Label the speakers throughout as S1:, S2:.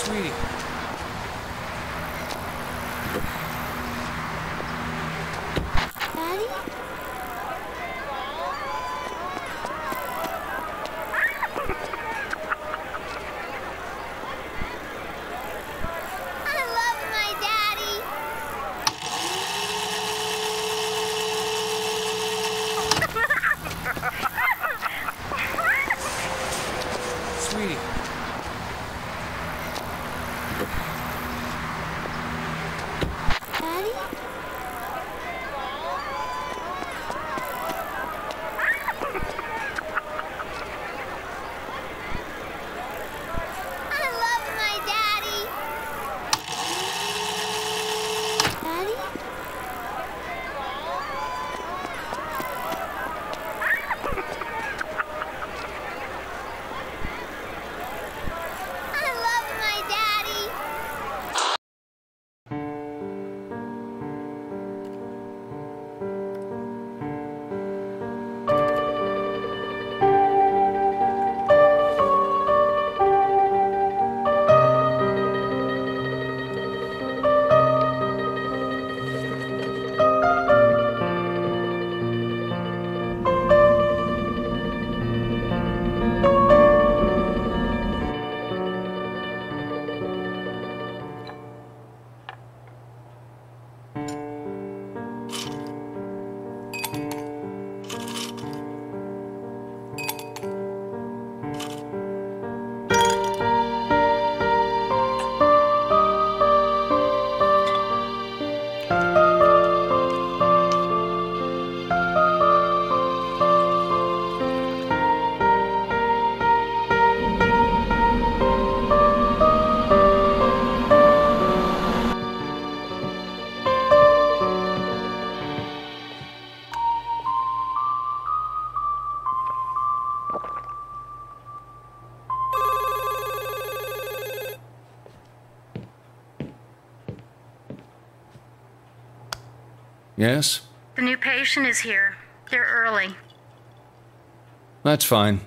S1: Sweetie.
S2: Daddy? I love my daddy.
S1: Sweetie.
S2: Daddy? I love my daddy. Daddy? I love my daddy.
S1: Yes?
S3: The new patient is here. They're early.
S1: That's fine.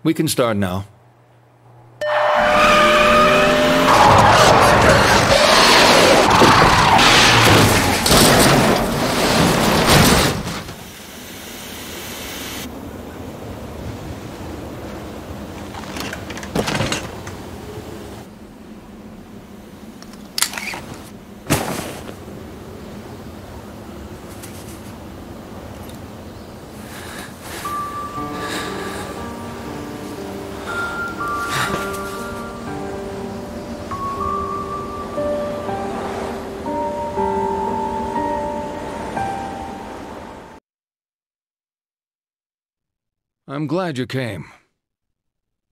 S1: We can start now. I'm glad you came.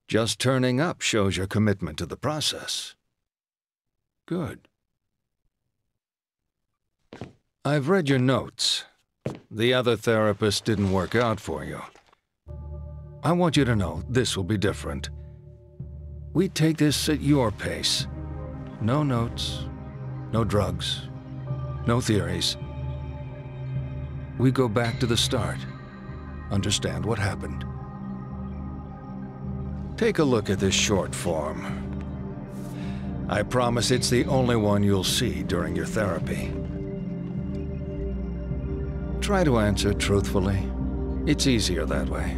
S1: Just turning up shows your commitment to the process. Good. I've read your notes. The other therapist didn't work out for you. I want you to know this will be different. We take this at your pace. No notes, no drugs, no theories. We go back to the start. Understand what happened. Take a look at this short form. I promise it's the only one you'll see during your therapy. Try to answer truthfully. It's easier that way.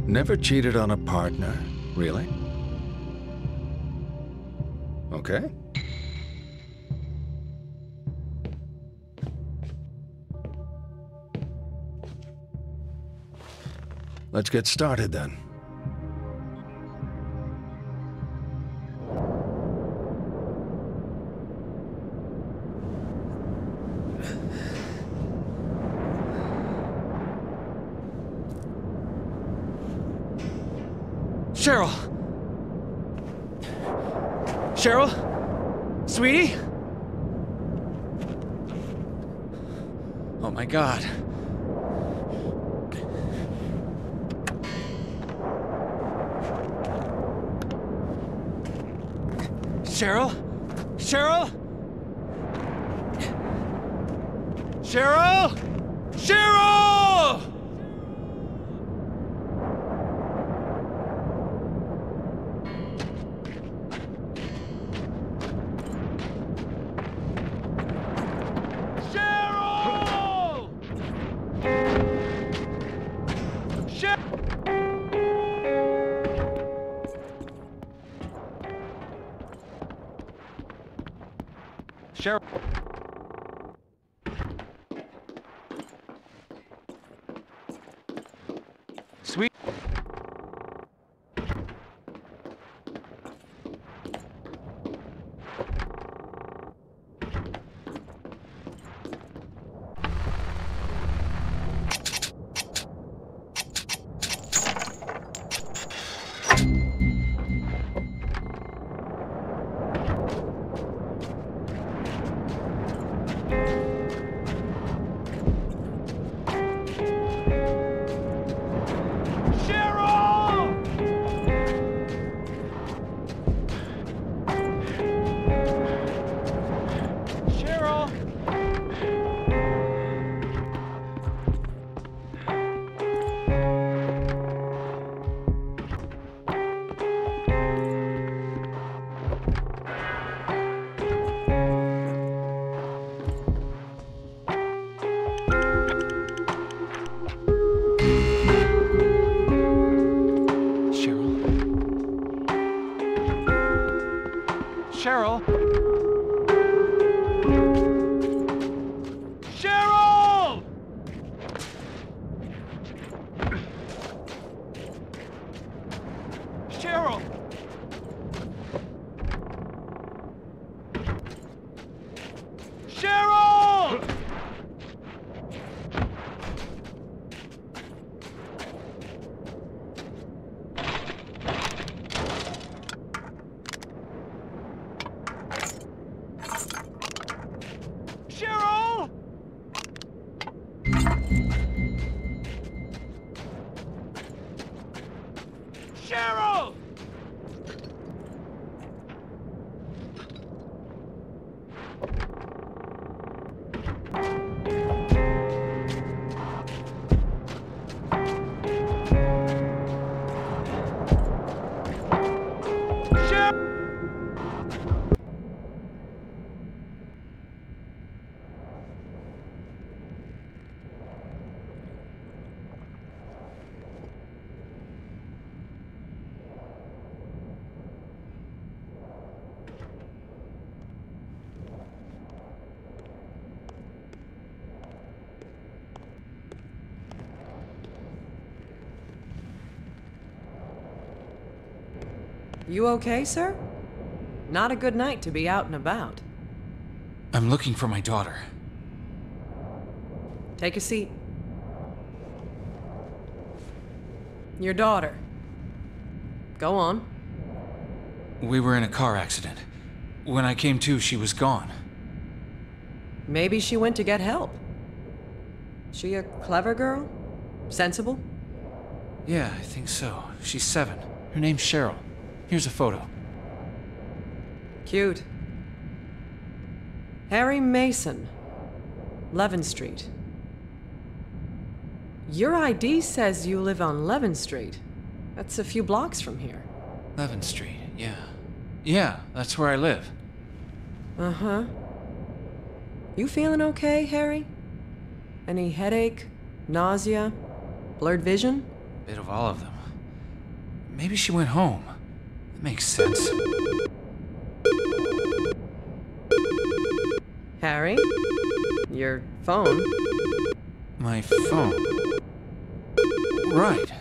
S1: Never cheated on a partner, really? Okay. Let's get started then.
S4: Cheryl! Cheryl? Sweetie? Oh my God. Cheryl? Cheryl? Cheryl? Cheryl! Cheryl. Sweet. Cheryl? Cheryl! Cheryl! Cheryl! Cheryl! Cheryl!
S5: You okay, sir? Not a good night to be out and about.
S4: I'm looking for my daughter.
S5: Take a seat. Your daughter. Go on.
S4: We were in a car accident. When I came to, she was gone.
S5: Maybe she went to get help. She a clever girl? Sensible?
S4: Yeah, I think so. She's 7. Her name's Cheryl. Here's a photo.
S5: Cute. Harry Mason, Levin Street. Your ID says you live on Levin Street. That's a few blocks from here.
S4: Levin Street, yeah. Yeah, that's where I live.
S5: Uh-huh. You feeling okay, Harry? Any headache, nausea, blurred vision?
S4: Bit of all of them. Maybe she went home. That makes sense.
S5: Harry? Your phone?
S4: My phone. Right.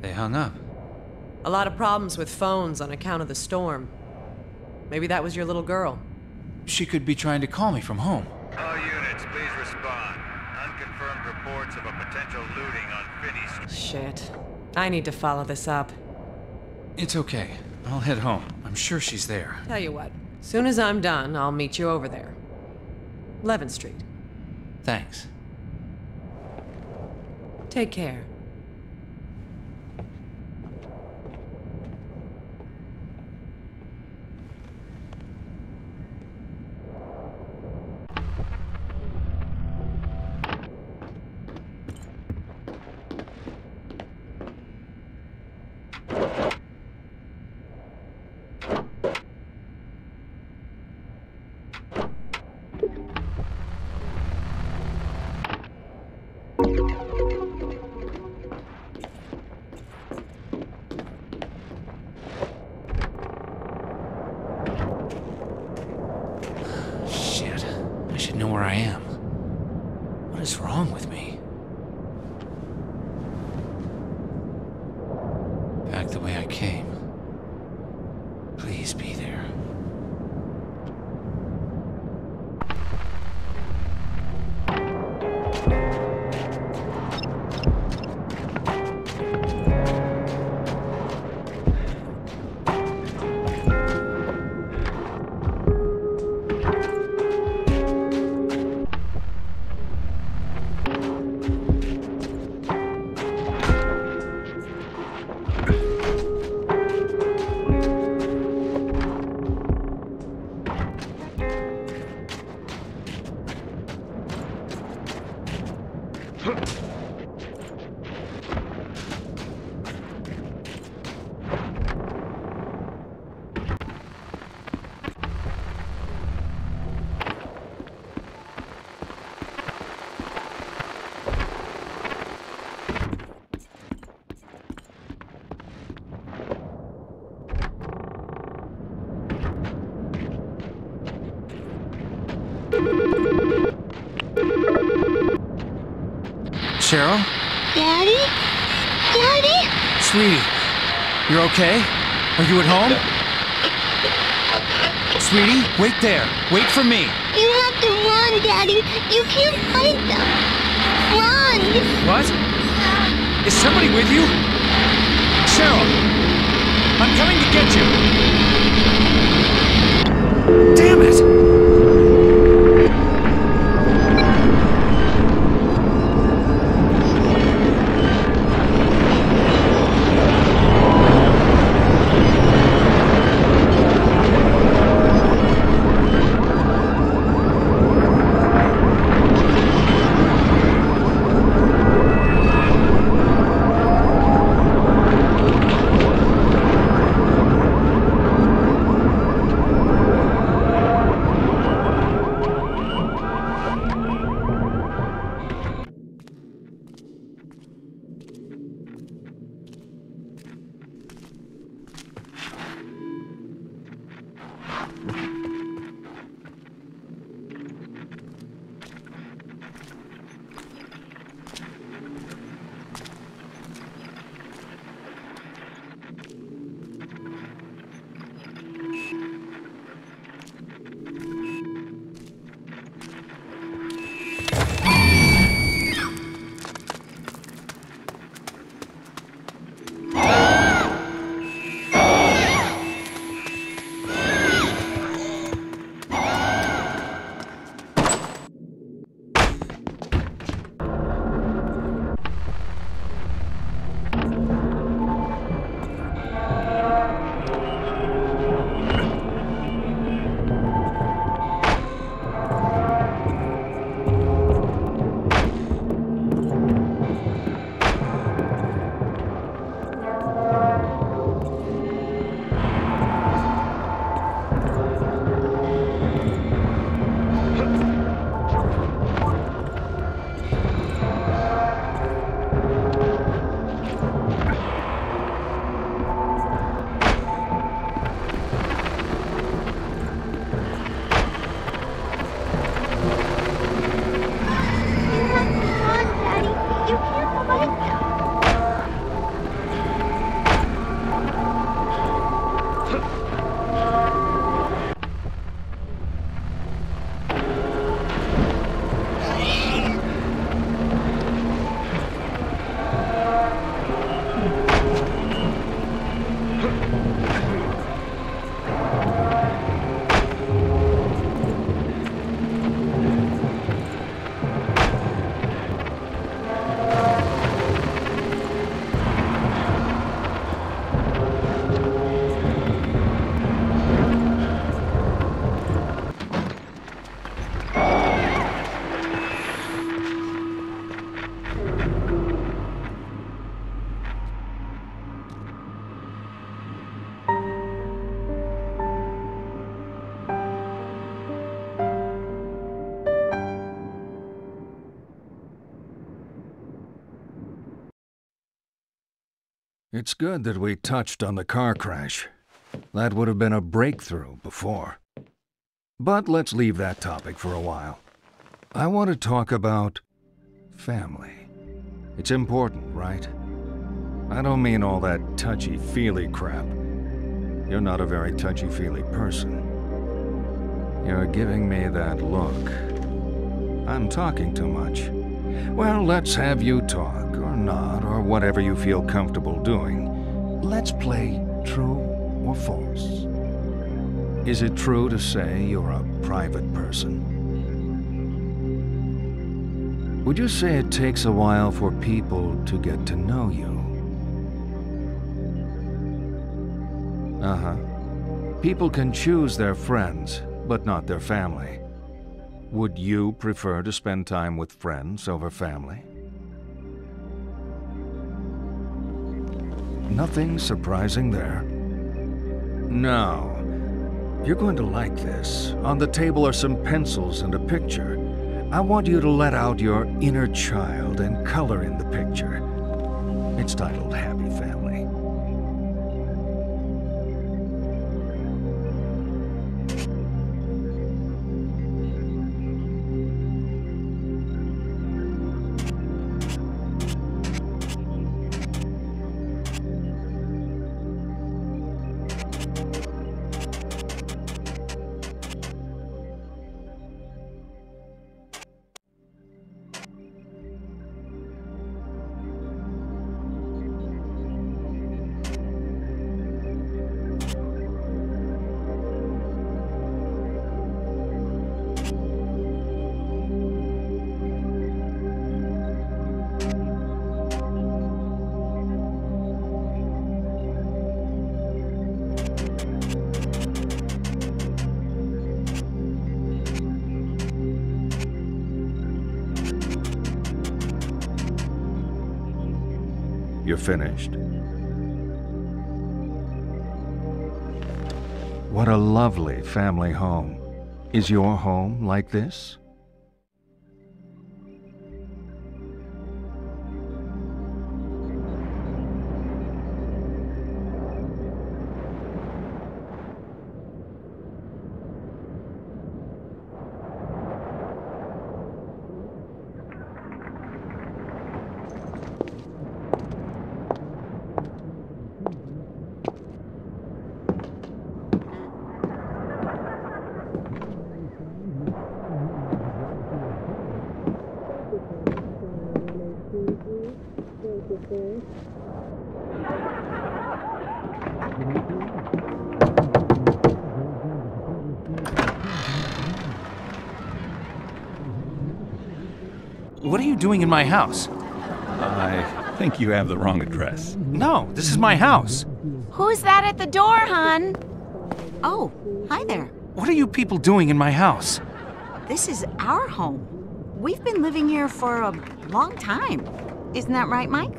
S4: They hung up.
S5: A lot of problems with phones on account of the storm. Maybe that was your little girl.
S4: She could be trying to call me from home.
S6: All units, please respond. Unconfirmed reports of a potential looting on Finney Street.
S5: Shit. I need to follow this up.
S4: It's okay. I'll head home. I'm sure she's there.
S5: Tell you what, soon as I'm done, I'll meet you over there. Levin Street.
S4: Thanks.
S5: Take care.
S4: Know where I am. What is wrong with me? Back the way I came. Please be there. Cheryl?
S2: Daddy? Daddy?
S4: Sweetie, you're okay? Are you at home? Sweetie, wait there. Wait for me.
S2: You have to run, Daddy. You can't fight them. Run!
S4: What? Is somebody with you? Cheryl! I'm coming to get you! Damn it!
S1: It's good that we touched on the car crash. That would have been a breakthrough before. But let's leave that topic for a while. I want to talk about family. It's important, right? I don't mean all that touchy-feely crap. You're not a very touchy-feely person. You're giving me that look. I'm talking too much. Well, let's have you talk, or not, or whatever you feel comfortable doing. Let's play true or false. Is it true to say you're a private person? Would you say it takes a while for people to get to know you? Uh-huh. People can choose their friends, but not their family. Would you prefer to spend time with friends over family? Nothing surprising there. No. You're going to like this. On the table are some pencils and a picture. I want you to let out your inner child and color in the picture. It's titled Happy Family. You're finished. What a lovely family home. Is your home like this?
S4: What are you doing in my house?
S7: I think you have the wrong address.
S4: No, this is my house.
S8: Who's that at the door, hon? Oh, hi there.
S4: What are you people doing in my house?
S8: This is our home. We've been living here for a long time. Isn't that right, Mike?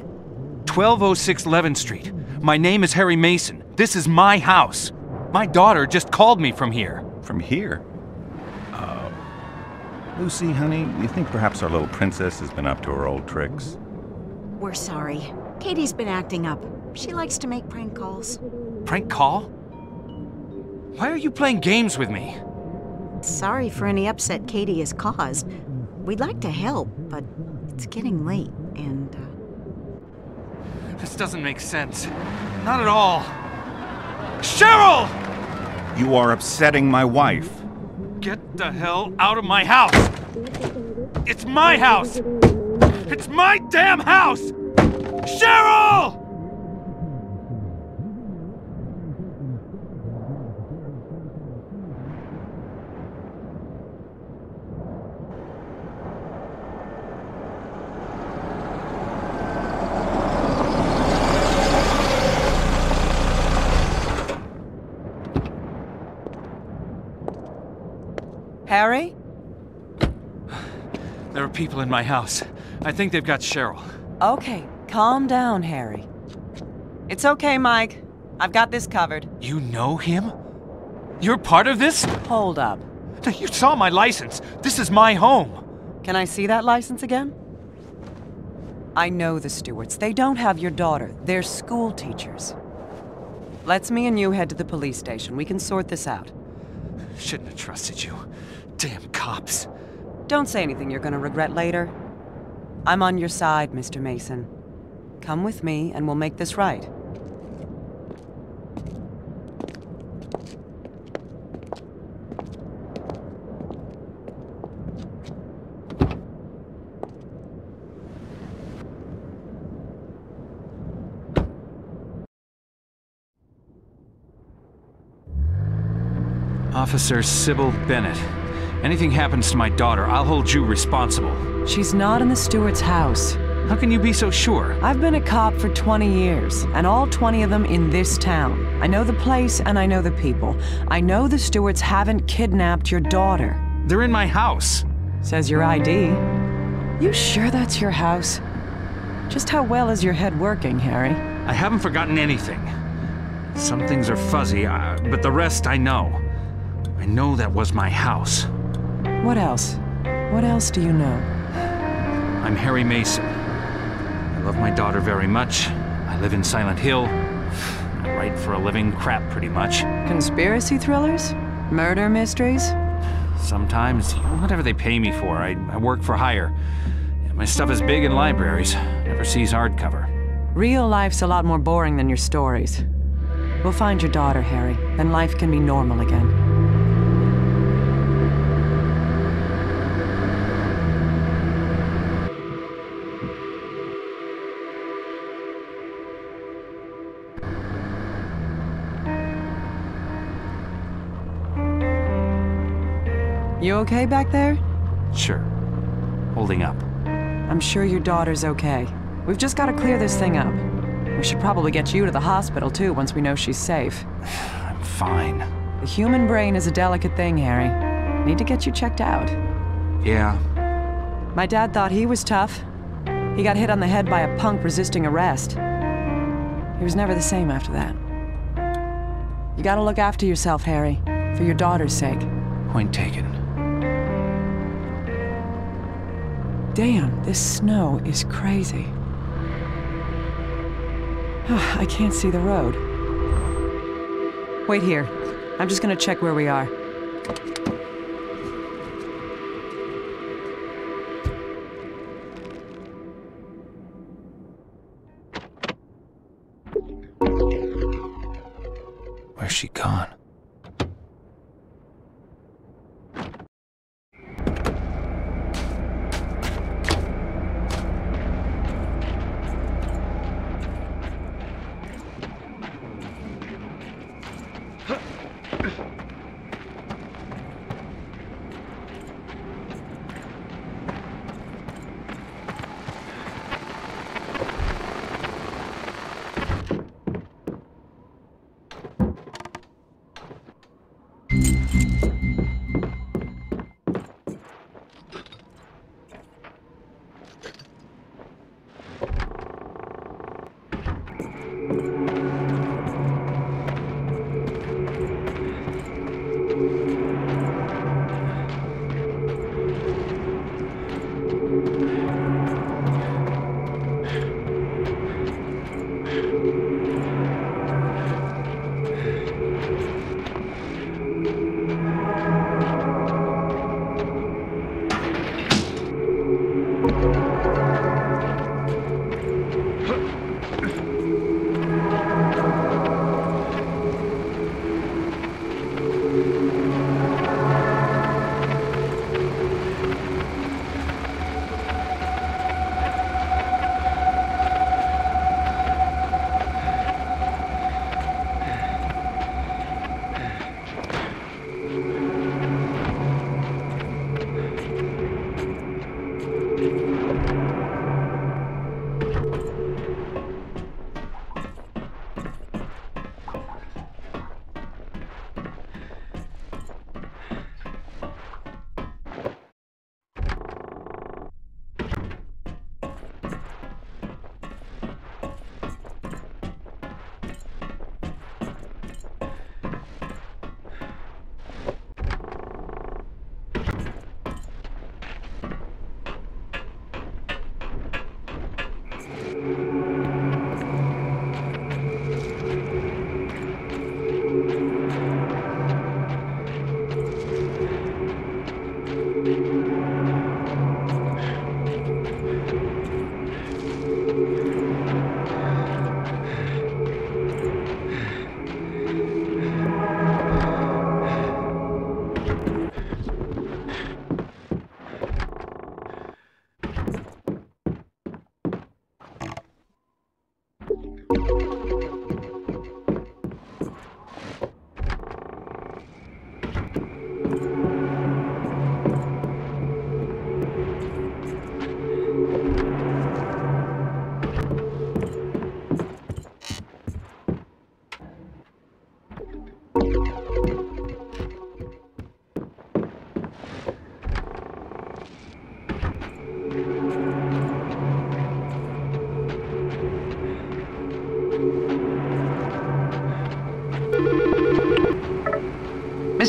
S4: 1206 11th Street. My name is Harry Mason. This is my house. My daughter just called me from here.
S7: From here? Lucy, honey, you think perhaps our little princess has been up to her old tricks?
S8: We're sorry. Katie's been acting up. She likes to make prank calls.
S4: Prank call? Why are you playing games with me?
S8: Sorry for any upset Katie has caused. We'd like to help, but it's getting late, and,
S4: This doesn't make sense. Not at all. Cheryl!
S7: You are upsetting my wife.
S4: Get the hell out of my house! It's my house! It's my damn house! Cheryl!
S5: Harry?
S4: There are people in my house. I think they've got Cheryl.
S5: Okay, calm down, Harry. It's okay, Mike. I've got this covered.
S4: You know him? You're part of this?
S5: Hold up.
S4: You saw my license. This is my home.
S5: Can I see that license again? I know the Stewarts. They don't have your daughter. They're school teachers. Let's me and you head to the police station. We can sort this out.
S4: Shouldn't have trusted you. Damn cops.
S5: Don't say anything you're gonna regret later. I'm on your side, Mr. Mason. Come with me and we'll make this right.
S4: Officer Sybil Bennett. Anything happens to my daughter, I'll hold you responsible.
S5: She's not in the Stewart's house.
S4: How can you be so sure?
S5: I've been a cop for 20 years, and all 20 of them in this town. I know the place and I know the people. I know the Stewarts haven't kidnapped your daughter.
S4: They're in my house.
S5: Says your ID. You sure that's your house? Just how well is your head working, Harry?
S4: I haven't forgotten anything. Some things are fuzzy, but the rest I know. I know that was my house.
S5: What else? What else do you know?
S4: I'm Harry Mason. I love my daughter very much. I live in Silent Hill. I write for a living, crap pretty much.
S5: Conspiracy thrillers? Murder mysteries?
S4: Sometimes, whatever they pay me for. I work for hire. My stuff is big in libraries. Never sees hardcover.
S5: Real life's a lot more boring than your stories. We'll find your daughter, Harry, and life can be normal again. You okay back there?
S4: Sure. Holding up.
S5: I'm sure your daughter's okay. We've just got to clear this thing up. We should probably get you to the hospital, too, once we know she's safe.
S4: I'm fine.
S5: The human brain is a delicate thing, Harry. Need to get you checked out.
S4: Yeah.
S5: My dad thought he was tough. He got hit on the head by a punk resisting arrest. He was never the same after that. You gotta look after yourself, Harry, for your daughter's sake.
S4: Point taken.
S5: Damn, this snow is crazy. I can't see the road. Wait here. I'm just gonna check where we are.
S4: Where's she gone?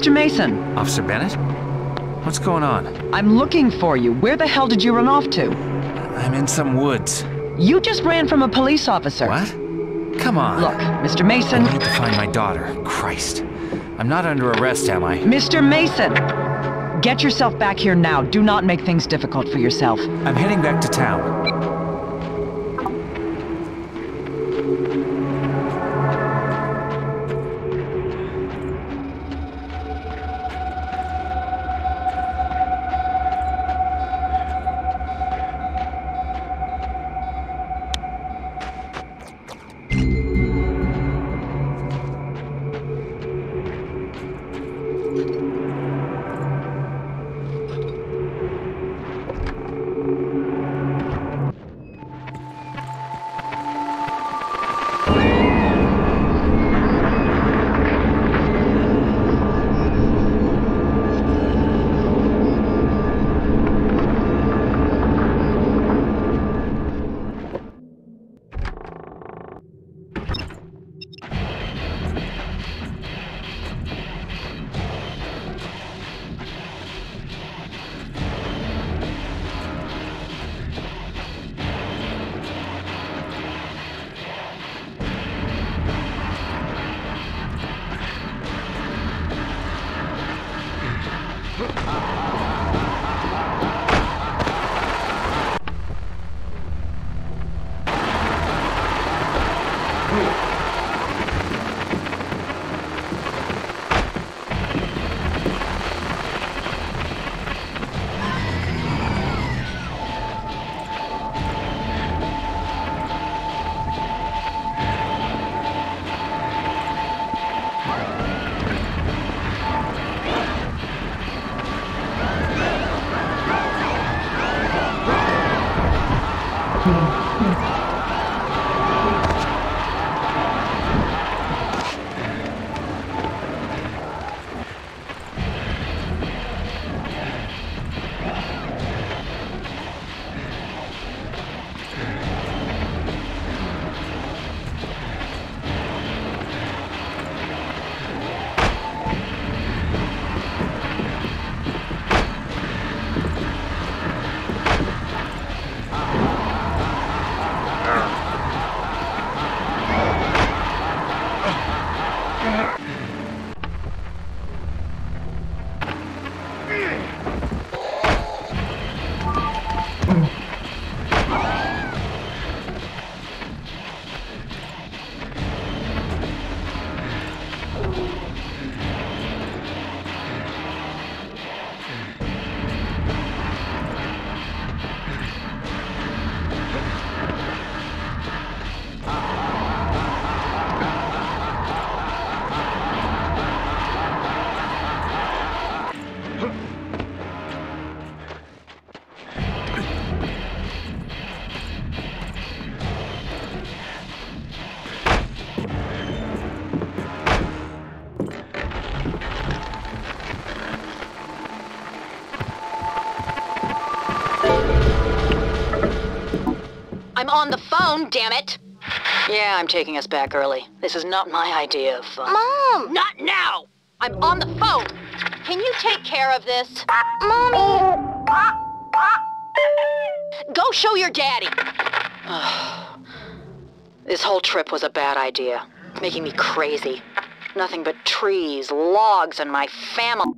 S5: Mr. Mason,
S9: Officer Bennett? What's going on?
S5: I'm looking for you. Where the hell did you run off to?
S9: I'm in some woods.
S5: You just ran from a police officer.
S9: What? Come on.
S5: Look, Mr. Mason.
S9: I need to find my daughter. Christ. I'm not under arrest, am I?
S5: Mr. Mason! Get yourself back here now. Do not make things difficult for yourself.
S9: I'm heading back to town.
S10: I'm on the phone, damn it! Yeah, I'm taking us back early. This is not my idea of fun.
S2: Mom!
S10: Not now! I'm on the phone! Can you take care of this?
S2: Mommy!
S10: Go show your daddy! This whole trip was a bad idea. Making me crazy. Nothing but trees, logs, and my family.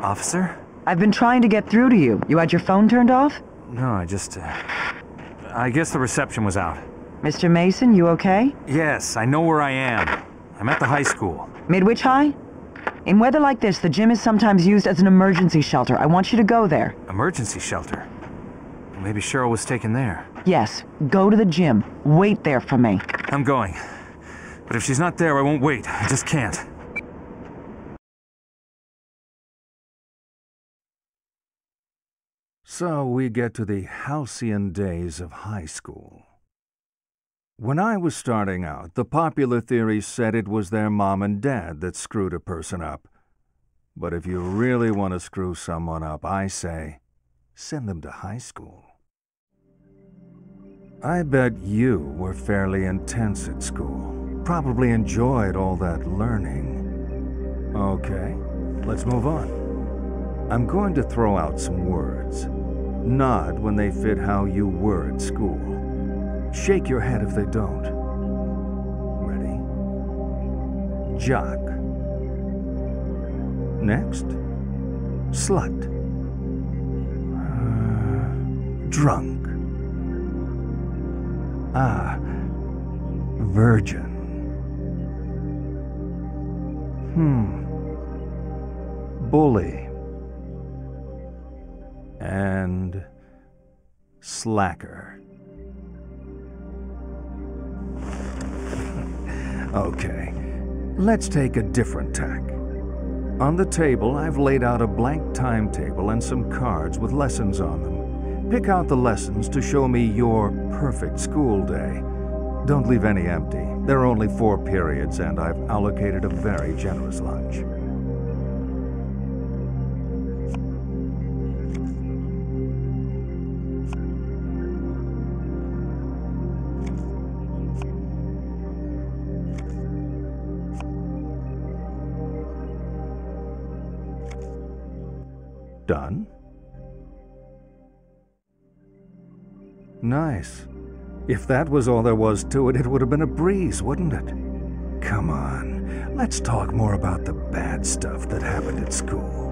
S9: Officer?
S5: I've been trying to get through to you. You had your phone turned off?
S9: No, I just... I guess the reception was out.
S5: Mr. Mason, you okay?
S9: Yes, I know where I am. I'm at the high school.
S5: Midwich High? In weather like this, the gym is sometimes used as an emergency shelter. I want you to go there.
S9: Emergency shelter? Maybe Cheryl was taken there.
S5: Yes, go to the gym. Wait there for me.
S9: I'm going. But if she's not there, I won't wait. I just can't.
S1: So we get to the halcyon days of high school. When I was starting out, the popular theory said it was their mom and dad that screwed a person up. But if you really want to screw someone up, I say, send them to high school. I bet you were fairly intense at school. Probably enjoyed all that learning. Okay, let's move on. I'm going to throw out some words. Nod when they fit how you were at school. Shake your head if they don't. Ready? Jock. Next. Slut. Drunk. Virgin. Bully. And slacker. Okay, let's take a different tack. On the table, I've laid out a blank timetable and some cards with lessons on them. Pick out the lessons to show me your perfect school day. Don't leave any empty. There are only 4 periods, and I've allocated a very generous lunch. Done? Nice. If that was all there was to it, it would have been a breeze, wouldn't it? Come on, let's talk more about the bad stuff that happened at school.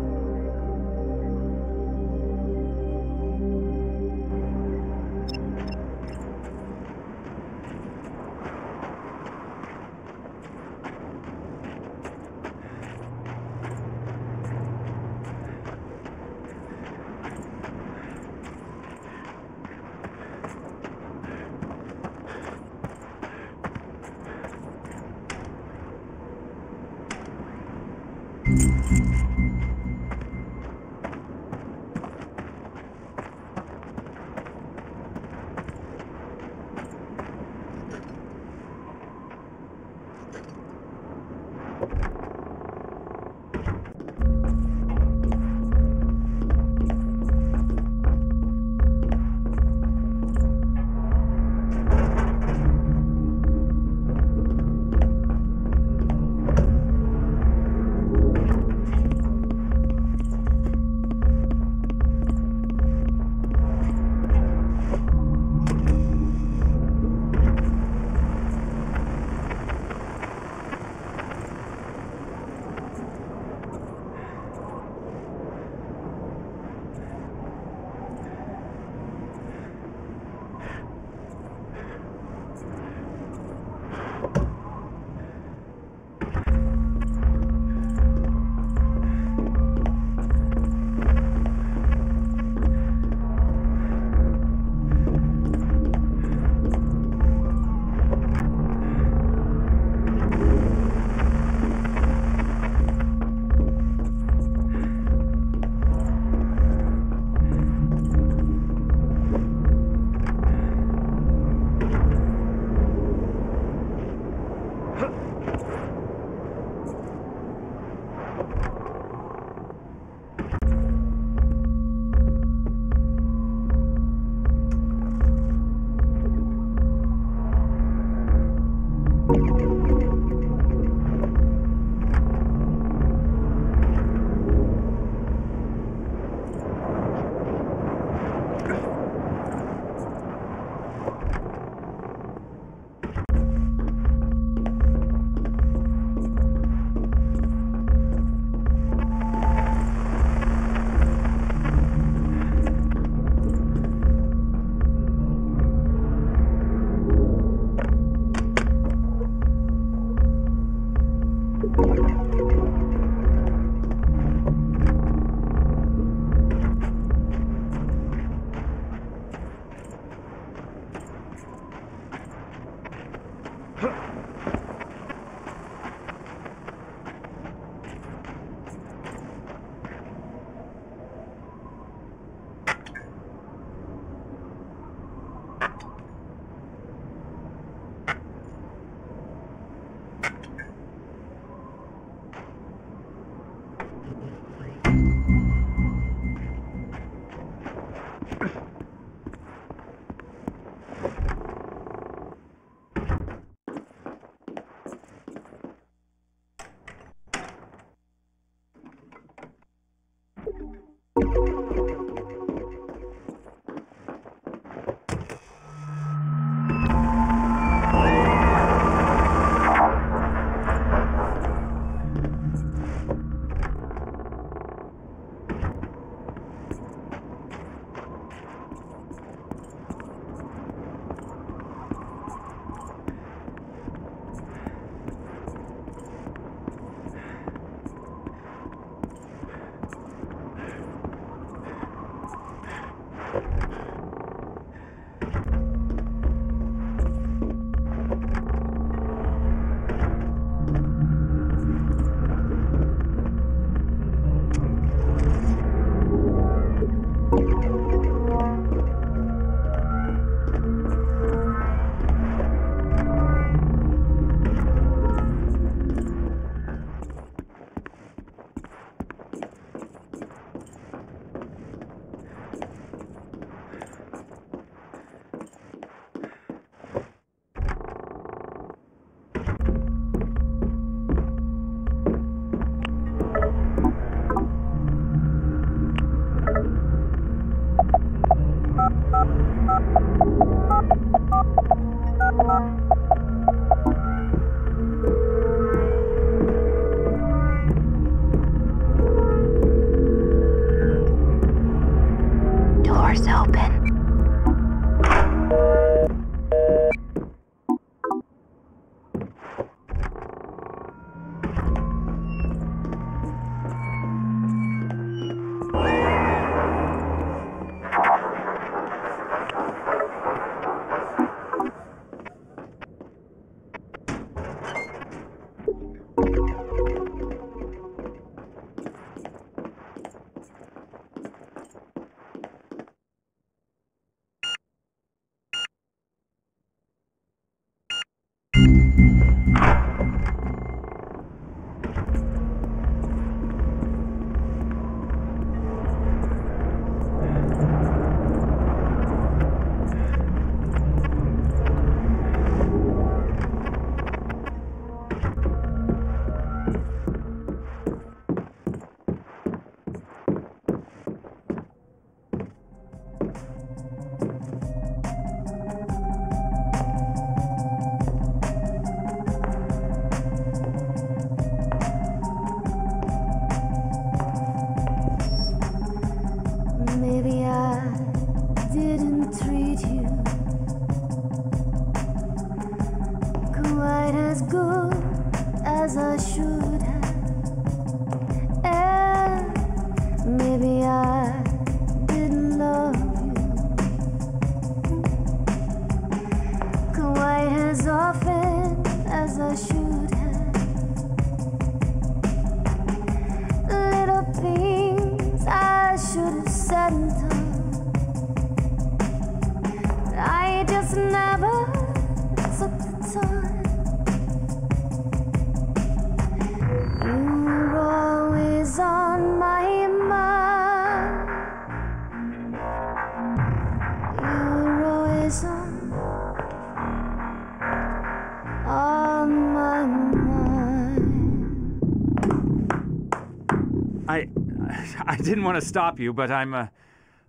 S4: I didn't want to stop you, but I'm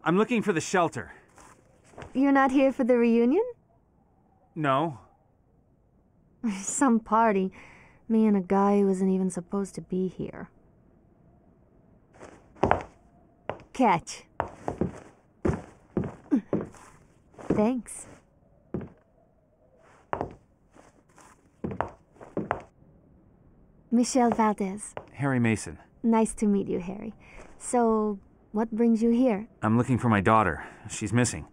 S4: looking for the shelter.
S11: You're not here for the reunion?
S4: No.
S11: Some party. Me and a guy who isn't even supposed to be here. Catch. Thanks. Michelle Valdez.
S4: Harry Mason.
S11: Nice to meet you, Harry. So, what brings you here?
S4: I'm looking for my daughter. She's missing.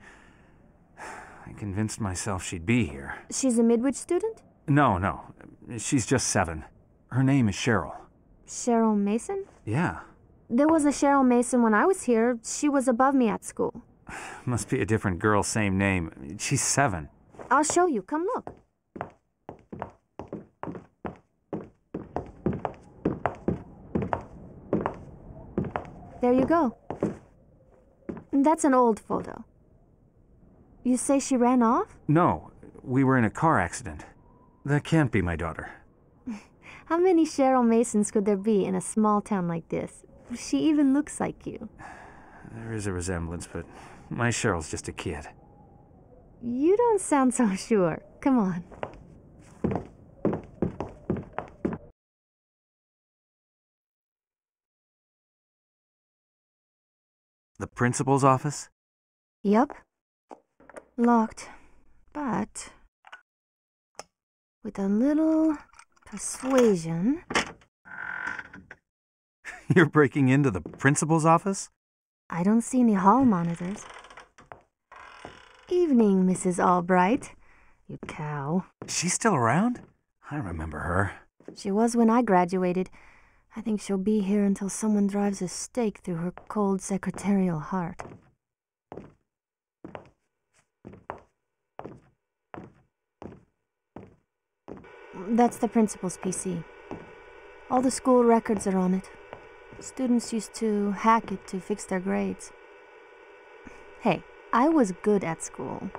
S4: I convinced myself she'd be here.
S11: She's a Midwich student?
S4: No. She's just 7. Her name is Cheryl.
S11: Cheryl Mason?
S4: Yeah.
S11: There was a Cheryl Mason when I was here. She was above me at school.
S4: Must be a different girl, same name. She's 7.
S11: I'll show you. Come look. There you go. That's an old photo. You say she ran off?
S4: No, we were in a car accident. That can't be my daughter.
S11: How many Cheryl Masons could there be in a small town like this? She even looks like you.
S4: There is a resemblance, but my Cheryl's just a kid.
S11: You don't sound so sure. Come on.
S4: The principal's office?
S11: Yup. Locked. But with a little persuasion...
S4: You're breaking into the principal's office?
S11: I don't see any hall monitors. Evening, Mrs. Albright. You cow.
S4: She's still around? I remember her.
S11: She was when I graduated. I think she'll be here until someone drives a stake through her cold secretarial heart. That's the principal's PC. All the school records are on it. Students used to hack it to fix their grades. Hey, I was good at school.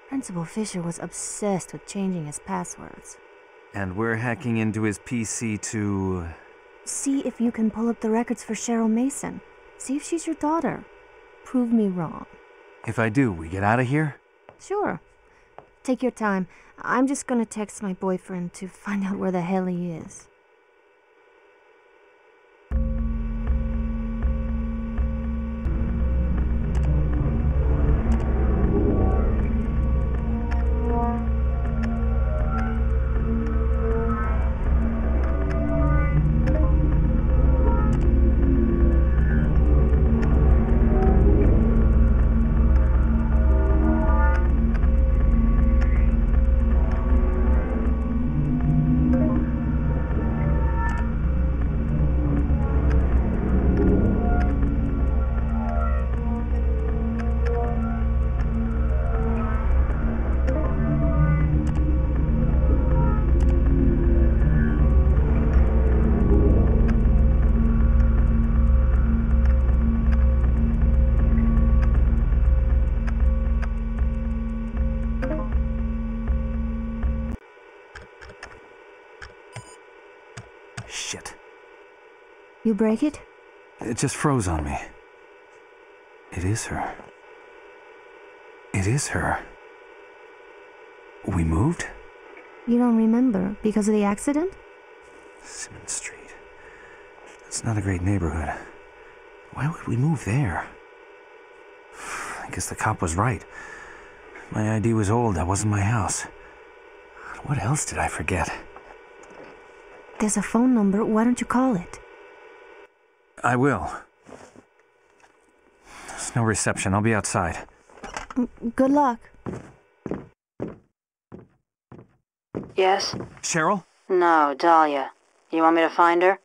S11: Principal Fisher was obsessed with changing his passwords.
S4: And we're hacking into his PC to...
S11: See if you can pull up the records for Cheryl Mason. See if she's your daughter. Prove me wrong.
S4: If I do, we get out of here?
S11: Sure. Take your time. I'm just gonna text my boyfriend to find out where the hell he is.
S4: Shit.
S11: You break it?
S4: It just froze on me. It is her. It is her. We moved?
S11: You don't remember because of the accident?
S4: Simmons Street. That's not a great neighborhood. Why would we move there? I guess the cop was right. My ID was old. That wasn't my house. What else did I forget?
S11: There's a phone number. Why don't you call it?
S4: I will. There's no reception. I'll be outside.
S11: Good luck.
S10: Yes?
S4: Cheryl?
S10: No, Dahlia. You want me to find her?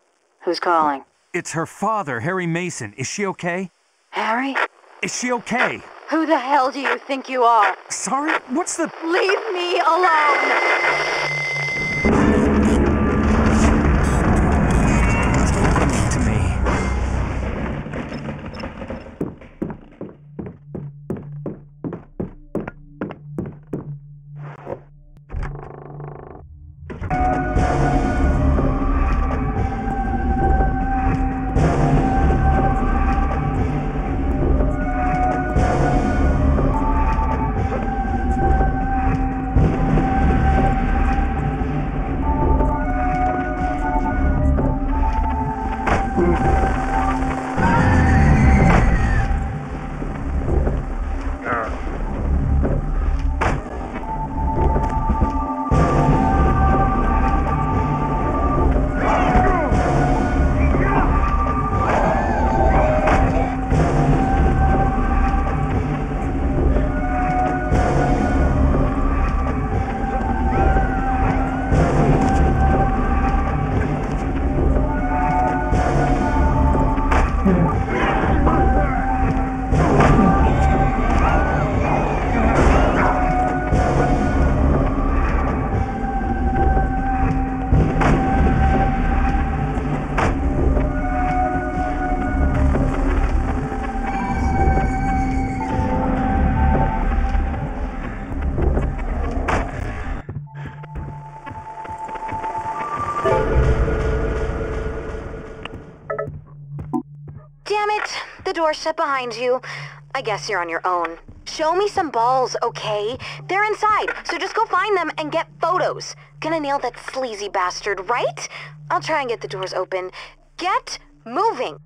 S10: Who's calling?
S4: It's her father, Harry Mason. Is she okay?
S10: Harry?
S4: Is she okay?
S10: Who the hell do you think you are?
S4: Sorry? What's the...
S10: Leave me alone!
S12: door shut behind you. I guess you're on your own. Show me some balls, okay? They're inside, so just go find them and get photos. Gonna nail that sleazy bastard, right? I'll try and get the doors open. Get moving!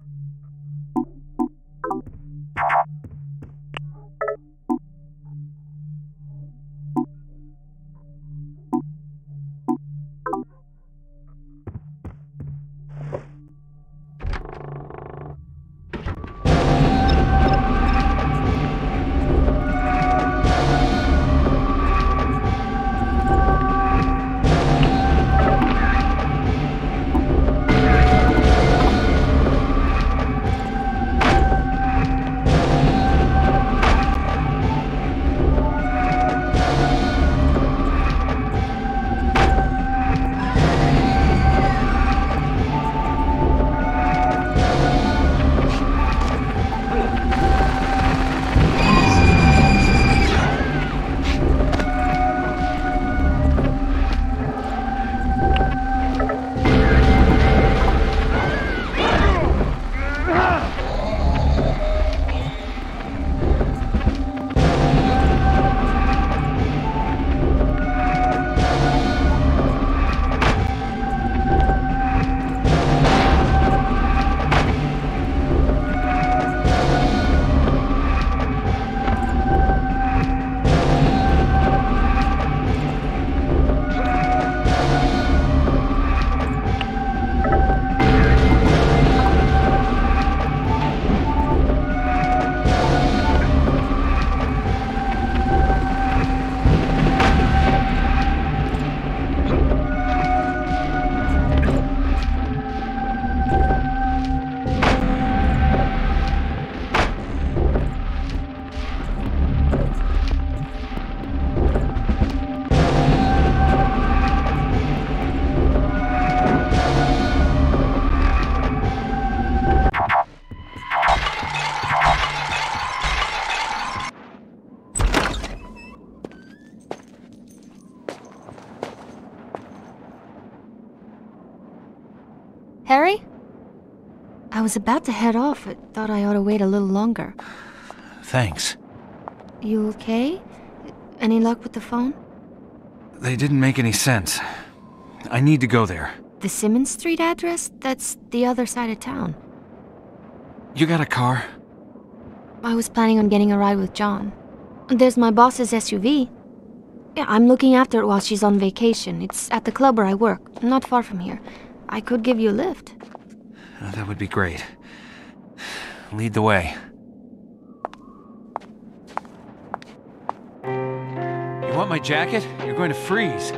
S11: Harry? I was about to head off, but thought I ought to wait a little longer.
S4: Thanks.
S11: You okay? Any luck with the phone?
S4: They didn't make any sense. I need to go there.
S11: The Simmons Street address? That's the other side of town.
S4: You got a car?
S11: I was planning on getting a ride with John. There's my boss's SUV. Yeah, I'm looking after it while she's on vacation. It's at the club where I work, not far from here. I could give you a lift.
S4: That would be great. Lead the way. You want my jacket? You're going to freeze.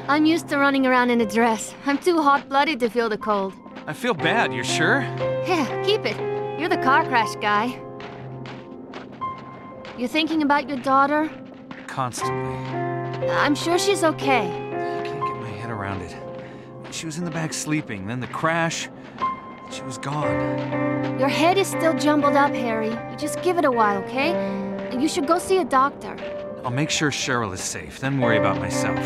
S11: I'm used to running around in a dress. I'm too hot-blooded to feel the cold.
S4: I feel bad, you're sure?
S11: Yeah, keep it. You're the car crash guy. You thinking about your daughter?
S4: Constantly.
S11: I'm sure she's okay.
S4: I can't get my head around it. She was in the back sleeping, then the crash. She was gone.
S11: Your head is still jumbled up, Harry. You just give it a while, okay? You should go see a doctor.
S4: I'll make sure Cheryl is safe, then worry about myself.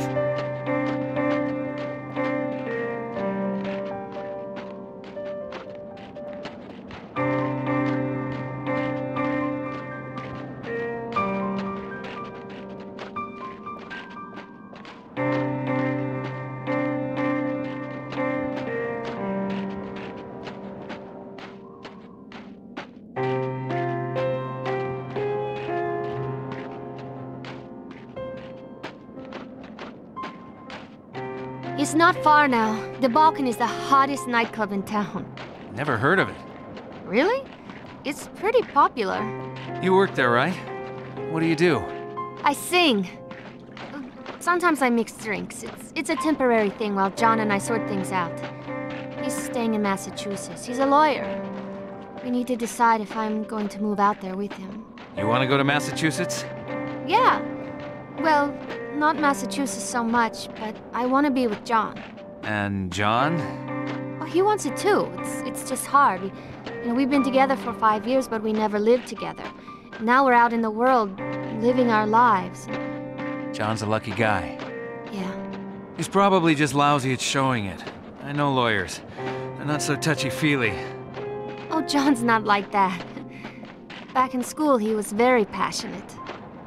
S11: It's not far now. The Balkan is the hottest nightclub in town.
S4: Never heard of it.
S11: Really? It's pretty popular.
S4: You work there, right? What do you do?
S11: I sing. Sometimes I mix drinks. It's a temporary thing while John and I sort things out. He's staying in Massachusetts. He's a lawyer. We need to decide if I'm going to move out there with him.
S4: You want to go to Massachusetts?
S11: Yeah. Well, not Massachusetts so much, but I want to be with John.
S4: And John?
S11: Oh, he wants it too. It's just hard. We've been together for 5 years, but we never lived together. Now we're out in the world, living our lives.
S4: John's a lucky guy.
S11: Yeah.
S4: He's probably just lousy at showing it. I know lawyers. They're not so touchy-feely.
S11: Oh, John's not like that. Back in school, he was very passionate.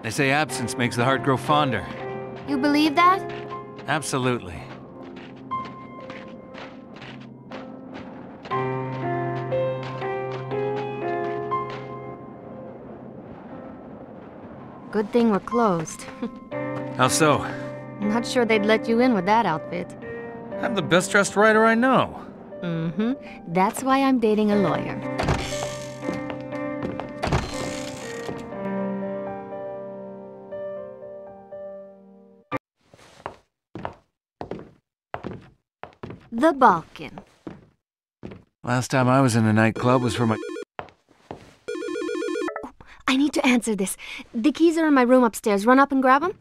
S9: They say absence makes the heart grow fonder.
S11: You believe that?
S9: Absolutely.
S11: Good thing we're closed.
S9: How so?
S11: Not sure they'd let you in with that outfit.
S9: I'm the best dressed writer I know.
S11: Mm-hmm. That's why I'm dating a lawyer. The Balkan.
S9: Last time I was in a nightclub was for my...
S11: I need to answer this. The keys are in my room upstairs. Run up and grab them.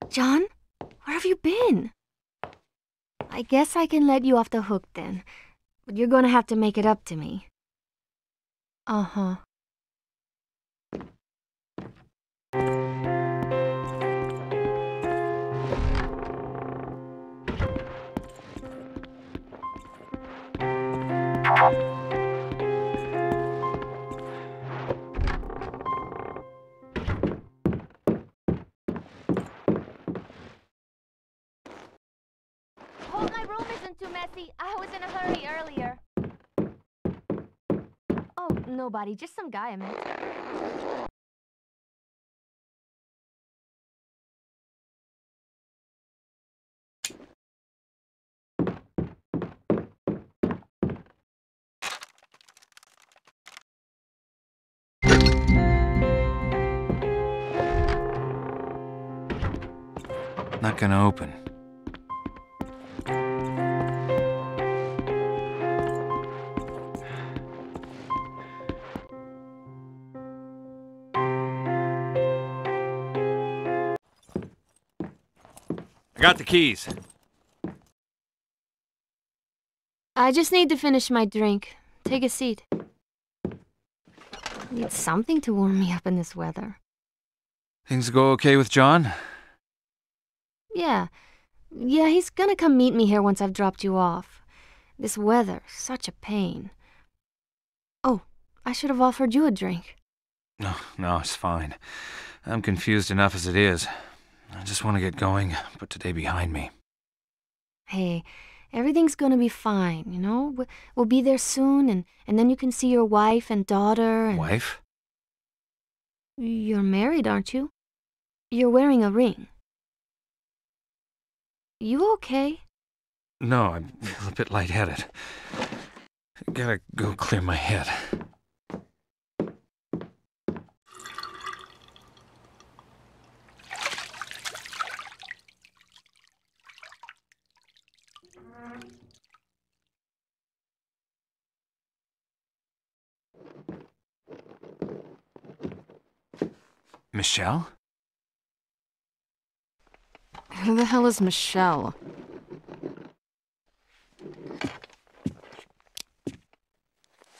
S11: John, where have you been? I guess I can let you off the hook then. But you're gonna have to make it up to me. Uh-huh.
S13: Hope my room isn't too messy. I was in a hurry earlier.
S11: Oh, nobody. Just some guy I met.
S9: Not gonna open. I got the keys.
S11: I just need to finish my drink. Take a seat. Need something to warm me up in this weather.
S9: Things go okay with John?
S11: Yeah, he's gonna come meet me here once I've dropped you off. This weather, such a pain. Oh, I should have offered you a drink.
S9: No, it's fine. I'm confused enough as it is. I just want to get going, put today behind me.
S11: Hey, everything's gonna be fine, you know? We'll be there soon, and then you can see your wife and daughter and...
S9: Wife?
S11: You're married, aren't you? You're wearing a ring. You okay?
S9: No, I'm a bit lightheaded. Gotta go clear my head. Michelle?
S5: Who the hell is Michelle?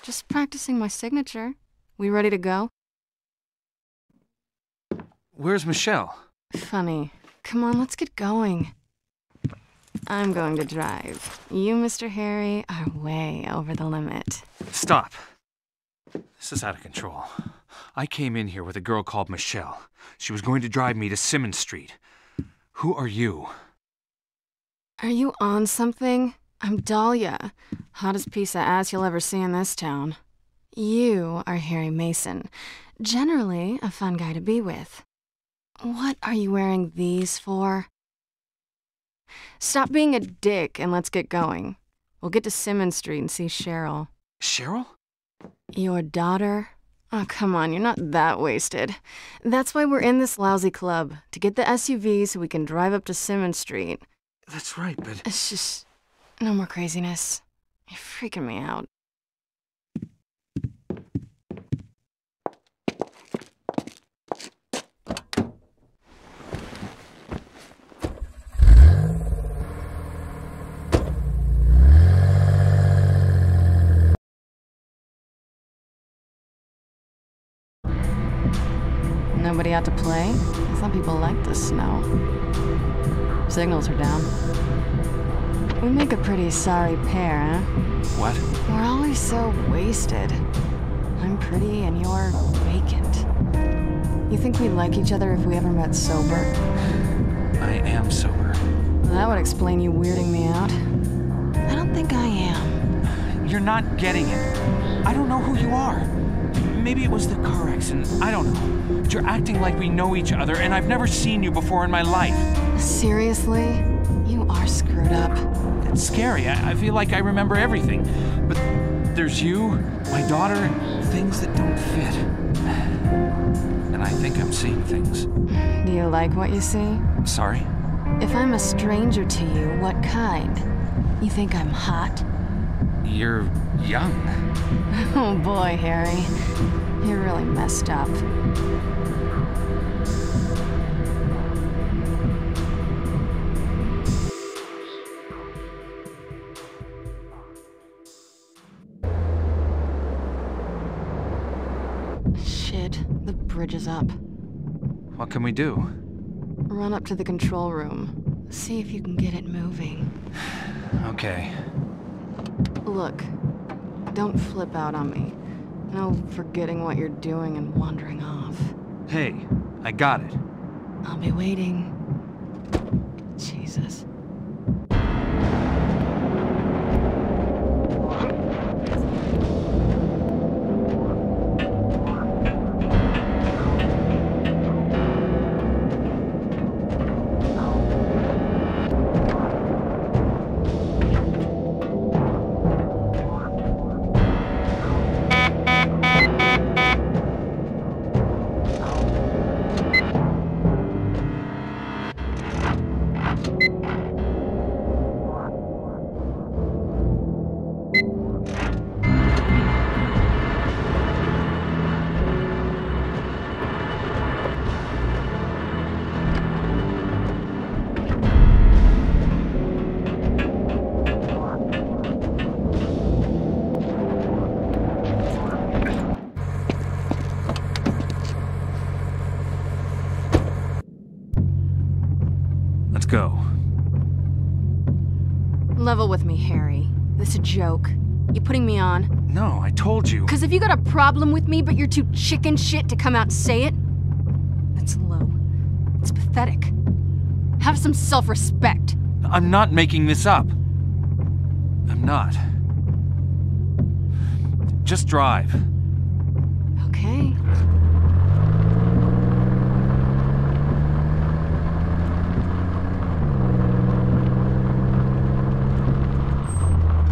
S5: Just practicing my signature. We ready to go?
S9: Where's Michelle?
S5: Funny. Come on, let's get going. I'm going to drive. You, Mr. Harry, are way over the limit.
S9: Stop. This is out of control. I came in here with a girl called Michelle. She was going to drive me to Simmons Street. Who are you?
S5: Are you on something? I'm Dahlia. Hottest piece of ass you'll ever see in this town. You are Harry Mason. Generally, a fun guy to be with. What are you wearing these for? Stop being a dick and let's get going. We'll get to Simmons Street and see Cheryl.
S9: Cheryl?
S5: Your daughter? Oh, come on, you're not that wasted. That's why we're in this lousy club, to get the SUV so we can drive up to Simmons Street.
S9: That's right, but...
S5: It's just... no more craziness. You're freaking me out. Nobody out to play? Some people like the snow. Signals are down. We make a pretty sorry pair, huh?
S9: What?
S5: We're always so wasted. I'm pretty and you're vacant. You think we'd like each other if we ever met sober?
S9: I am sober.
S5: That would explain you weirding me out. I don't think I am.
S9: You're not getting it. I don't know who you are. Maybe it was the car accident. I don't know. But you're acting like we know each other, and I've never seen you before in my life.
S5: Seriously? You are screwed up.
S9: It's scary. I feel like I remember everything. But there's you, my daughter, things that don't fit. And I think I'm seeing things.
S5: Do you like what you see?
S9: Sorry?
S5: If I'm a stranger to you, what kind? You think I'm hot?
S9: You're young.
S5: Oh boy, Harry. You're really messed up. Shit, the bridge is up.
S9: What can we do?
S5: Run up to the control room. See if you can get it moving.
S9: Okay.
S5: Look, don't flip out on me. No forgetting what you're doing and wandering off.
S9: Hey, I got it.
S5: I'll be waiting. Jesus.
S9: Go.
S5: Level with me, Harry. This a joke? You putting me on?
S9: No, I told you.
S5: 'Cause if you got a problem with me, but you're too chicken shit to come out and say it, that's low. It's pathetic. Have some self-respect.
S9: I'm not making this up. I'm not. Just drive.
S5: Okay.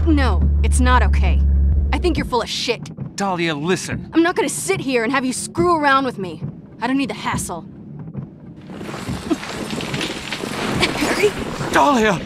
S5: No, it's not okay. I think you're full of shit.
S9: Dahlia, listen.
S5: I'm not gonna sit here and have you screw around with me. I don't need the hassle. Harry?
S9: Dahlia!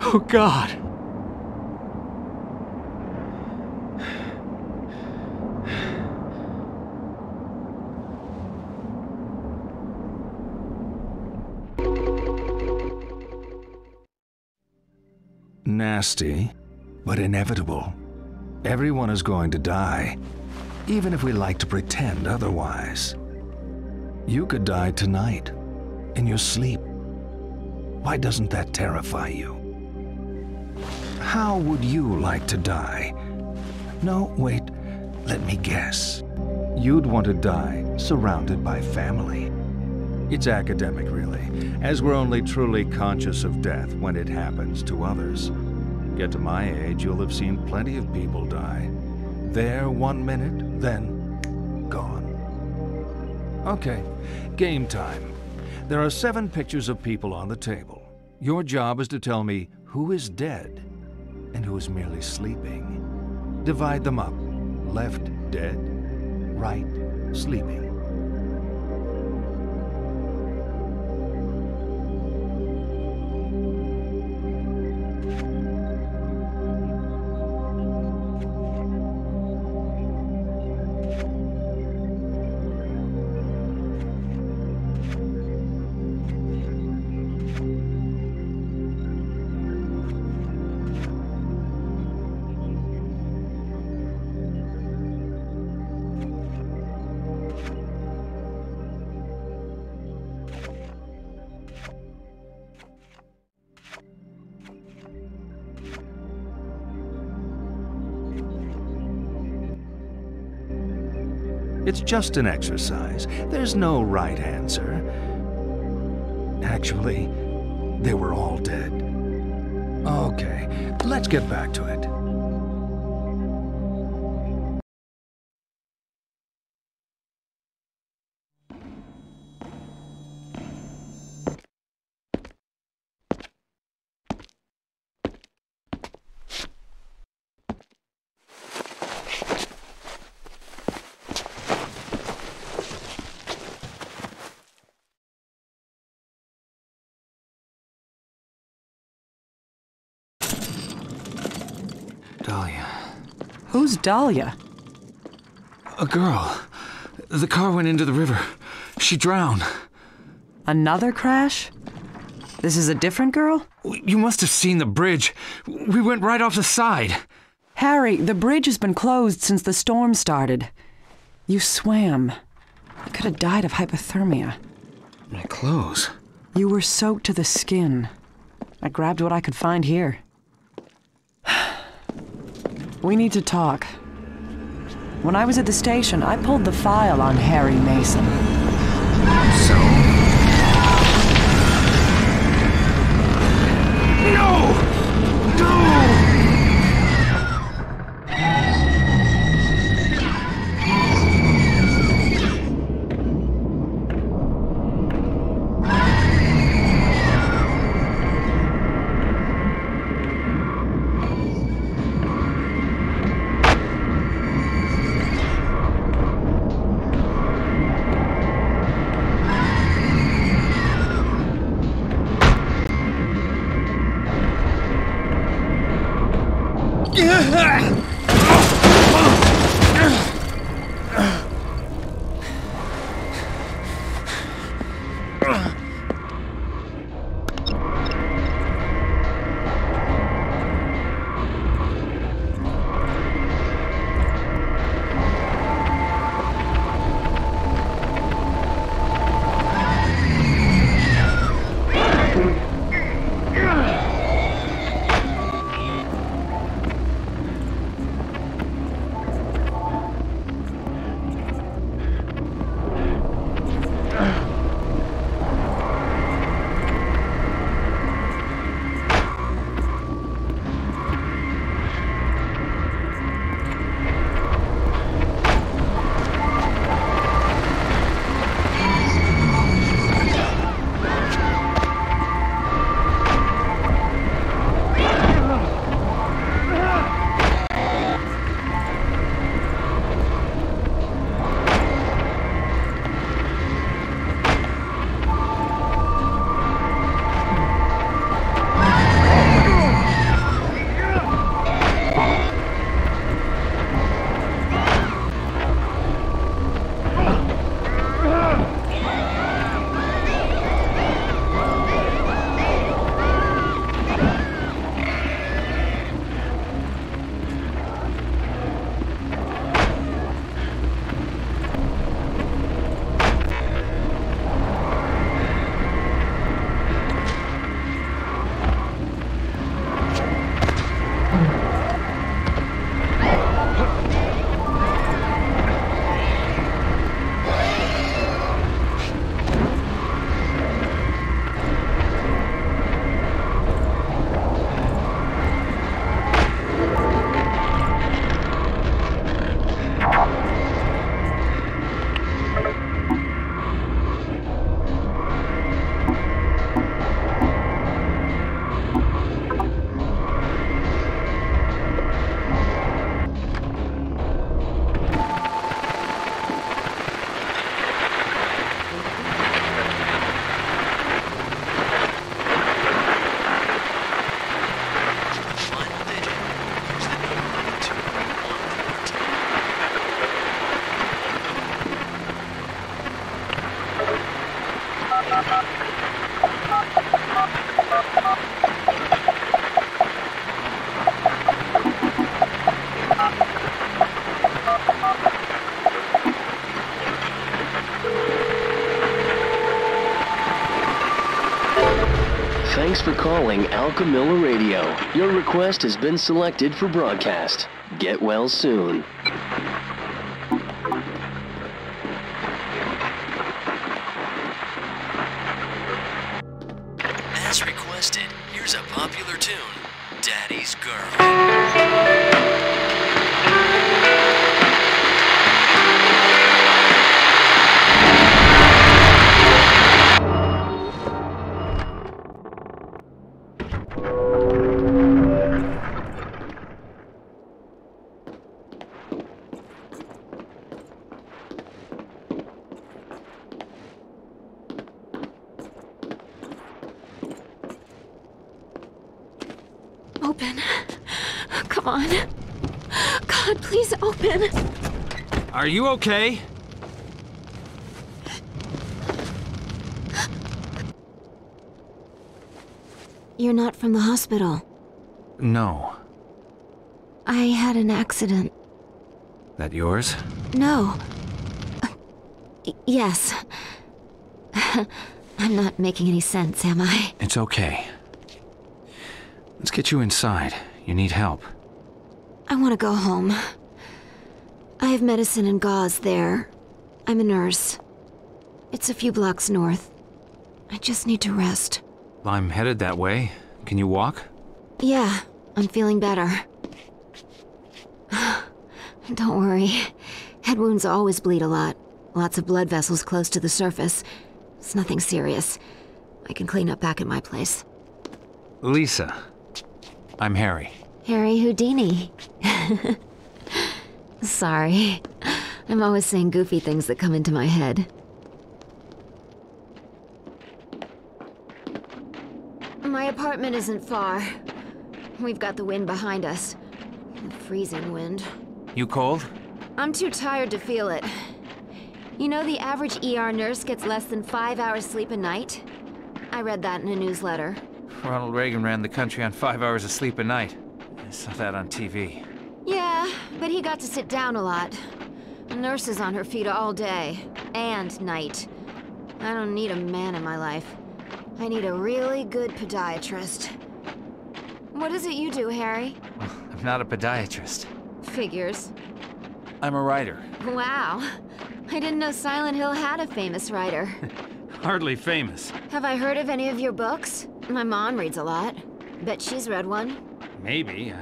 S9: Oh, God.
S1: Nasty, but inevitable. Everyone is going to die, even if we like to pretend otherwise. You could die tonight, in your sleep. Why doesn't that terrify you? How would you like to die? No, wait, let me guess. You'd want to die surrounded by family. It's academic, really, as we're only truly conscious of death when it happens to others. Get to my age, you'll have seen plenty of people die. There 1 minute, then gone. Okay, game time. There are 7 pictures of people on the table. Your job is to tell me who is dead and who is merely sleeping. Divide them up. Left, dead. Right, sleeping. It's just an exercise. There's no right answer. Actually, they were all dead. Okay, let's get back to it.
S9: Dahlia.
S5: Who's Dahlia?
S9: A girl. The car went into the river. She drowned.
S5: Another crash? This is a different girl?
S9: You must have seen the bridge. We went right off the side.
S5: Harry, the bridge has been closed since the storm started. You swam. You could have died of hypothermia.
S9: My clothes.
S5: You were soaked to the skin. I grabbed what I could find here. We need to talk. When I was at the station, I pulled the file on Harry Mason.
S9: So? No! No!
S14: Thanks for calling Alchemilla Radio. Your request has been selected for broadcast. Get well soon. Here's a popular tune, Daddy's Girl.
S11: Open. Come on. God, please open.
S9: Are you okay?
S11: You're not from the hospital.
S9: No.
S11: I had an accident.
S9: That yours?
S11: No. Yes. I'm not making any sense, am I?
S9: It's okay. Let's get you inside. You need help.
S11: I want to go home. I have medicine and gauze there. I'm a nurse. It's a few blocks north. I just need to rest.
S9: I'm headed that way. Can you walk?
S11: Yeah, I'm feeling better. Don't worry. Head wounds always bleed a lot. Lots of blood vessels close to the surface. It's nothing serious. I can clean up back at my place.
S9: Lisa. I'm Harry.
S11: Harry Houdini. Sorry. I'm always saying goofy things that come into my head. My apartment isn't far. We've got the wind behind us. The freezing wind.
S9: You cold?
S11: I'm too tired to feel it. You know the average ER nurse gets less than 5 hours sleep a night? I read that in a newsletter.
S9: Ronald Reagan ran the country on 5 hours of sleep a night. I saw that on TV.
S11: Yeah, but he got to sit down a lot. A nurse is on her feet all day. And night. I don't need a man in my life. I need a really good podiatrist. What is it you do, Harry?
S9: I'm not a podiatrist.
S11: Figures.
S9: I'm a writer.
S11: Wow. I didn't know Silent Hill had a famous writer.
S9: Hardly famous.
S11: Have I heard of any of your books? My mom reads a lot. Bet she's read one.
S9: Maybe.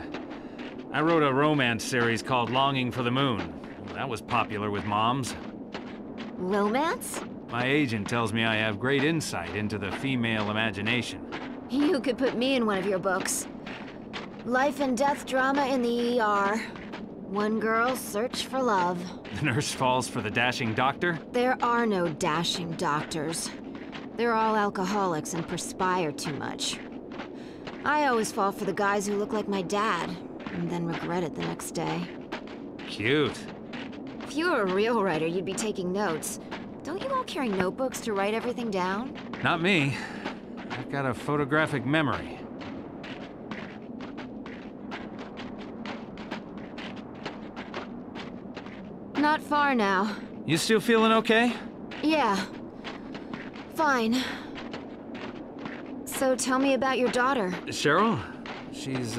S9: I wrote a romance series called Longing for the Moon. That was popular with moms.
S11: Romance?
S9: My agent tells me I have great insight into the female imagination.
S11: You could put me in one of your books. Life and death drama in the ER. One girl's search for love.
S9: The nurse falls for the dashing doctor?
S11: There are no dashing doctors. They're all alcoholics and perspire too much. I always fall for the guys who look like my dad, and then regret it the next day.
S9: Cute.
S11: If you were a real writer, you'd be taking notes. Don't you all carry notebooks to write everything down?
S9: Not me. I've got a photographic memory.
S11: Not far now.
S9: You still feeling okay?
S11: Yeah. Fine. So tell me about your daughter.
S9: Cheryl? She's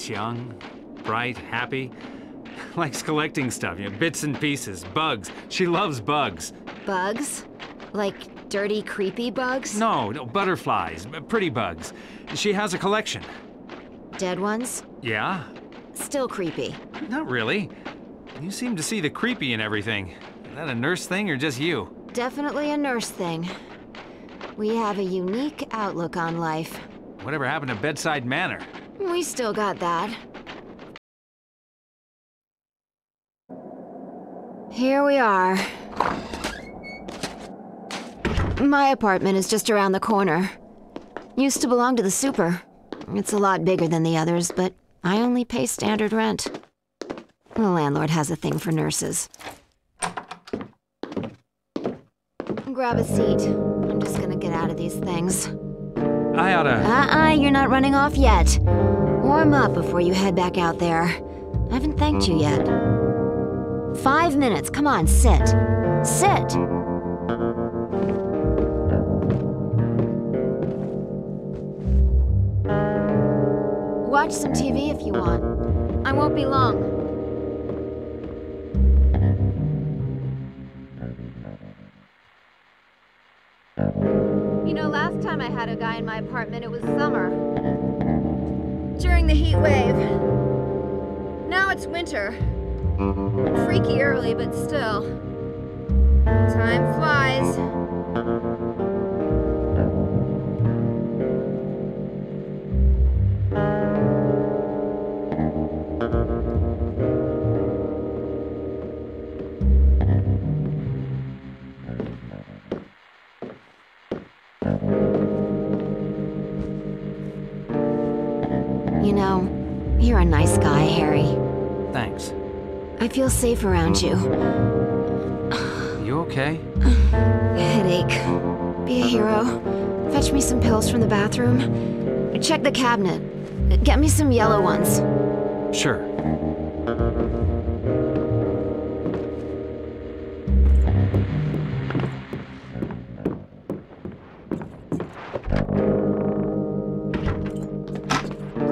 S9: young, bright, happy. Likes collecting stuff, you know, bits and pieces, bugs. She loves bugs.
S11: Bugs? Like dirty, creepy bugs?
S9: No, butterflies, pretty bugs. She has a collection.
S11: Dead ones?
S9: Yeah?
S11: Still creepy.
S9: Not really. You seem to see the creepy in everything. Is that a nurse thing or just you?
S11: Definitely a nurse thing. We have a unique outlook on life.
S9: Whatever happened to bedside manner?
S11: We still got that. Here we are. My apartment is just around the corner. Used to belong to the super. It's a lot bigger than the others, but I only pay standard rent. The landlord has a thing for nurses. Grab a seat. I'm just gonna get out of these things.
S9: I oughta...
S11: You're not running off yet. Warm up before you head back out there. I haven't thanked you yet. 5 minutes, come on, sit. Sit! Watch some TV if you want. I won't be long. You know, last time
S15: time I had a guy in my apartment, it was summer. During the heat wave. Now it's winter. Freaky early, but still. Time flies.
S12: You know, you're a nice guy, Harry.
S9: Thanks.
S12: I feel safe around you.
S9: You okay?
S12: Headache. Be a hero. Fetch me some pills from the bathroom. Check the cabinet. Get me some yellow ones.
S9: Sure.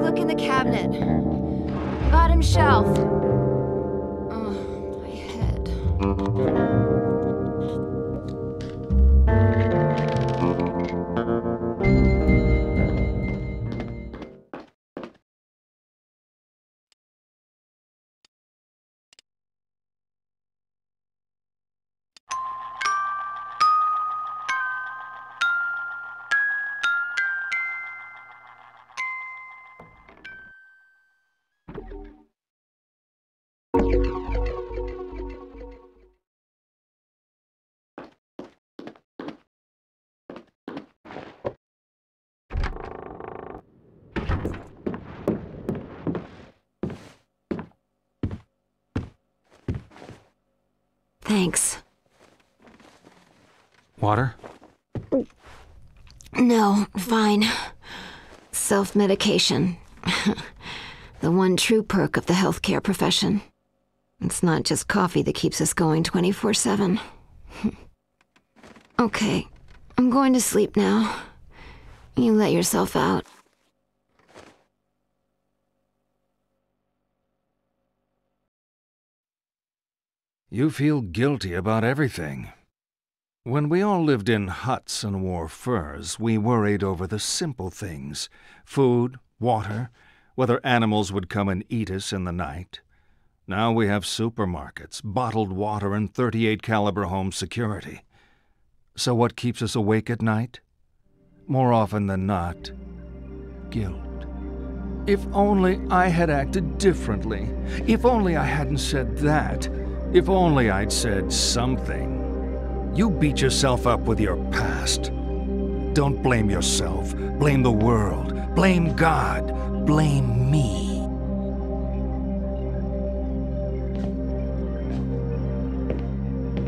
S15: Look in the cabinet. Bottom shelf. Oh, my head.
S12: Thanks.
S9: Water?
S12: No, fine. Self-medication. The one true perk of the healthcare profession. It's not just coffee that keeps us going 24/7. Okay, I'm going to sleep now. You let yourself out.
S1: You feel guilty about everything. When we all lived in huts and wore furs, we worried over the simple things: food, water, whether animals would come and eat us in the night. Now we have supermarkets, bottled water, and .38 caliber home security. So what keeps us awake at night? More often than not, guilt. If only I had acted differently. If only I hadn't said that. If only I'd said something. You beat yourself up with your past. Don't blame yourself. Blame the world. Blame God. Blame me.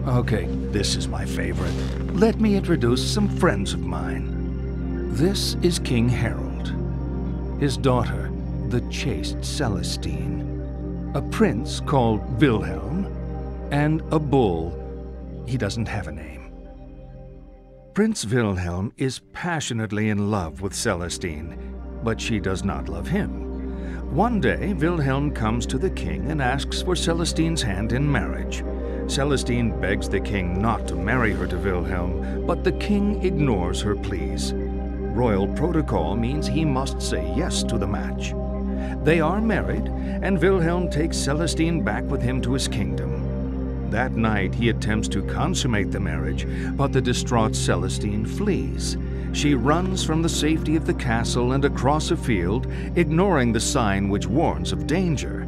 S1: Okay, this is my favorite. Let me introduce some friends of mine. This is King Harold. His daughter, the chaste Celestine. A prince called Wilhelm. And a bull. He doesn't have a name. Prince Wilhelm is passionately in love with Celestine, but she does not love him. One day, Wilhelm comes to the king and asks for Celestine's hand in marriage. Celestine begs the king not to marry her to Wilhelm, but the king ignores her pleas. Royal protocol means he must say yes to the match. They are married, and Wilhelm takes Celestine back with him to his kingdom. That night, he attempts to consummate the marriage, but the distraught Celestine flees. She runs from the safety of the castle and across a field, ignoring the sign which warns of danger.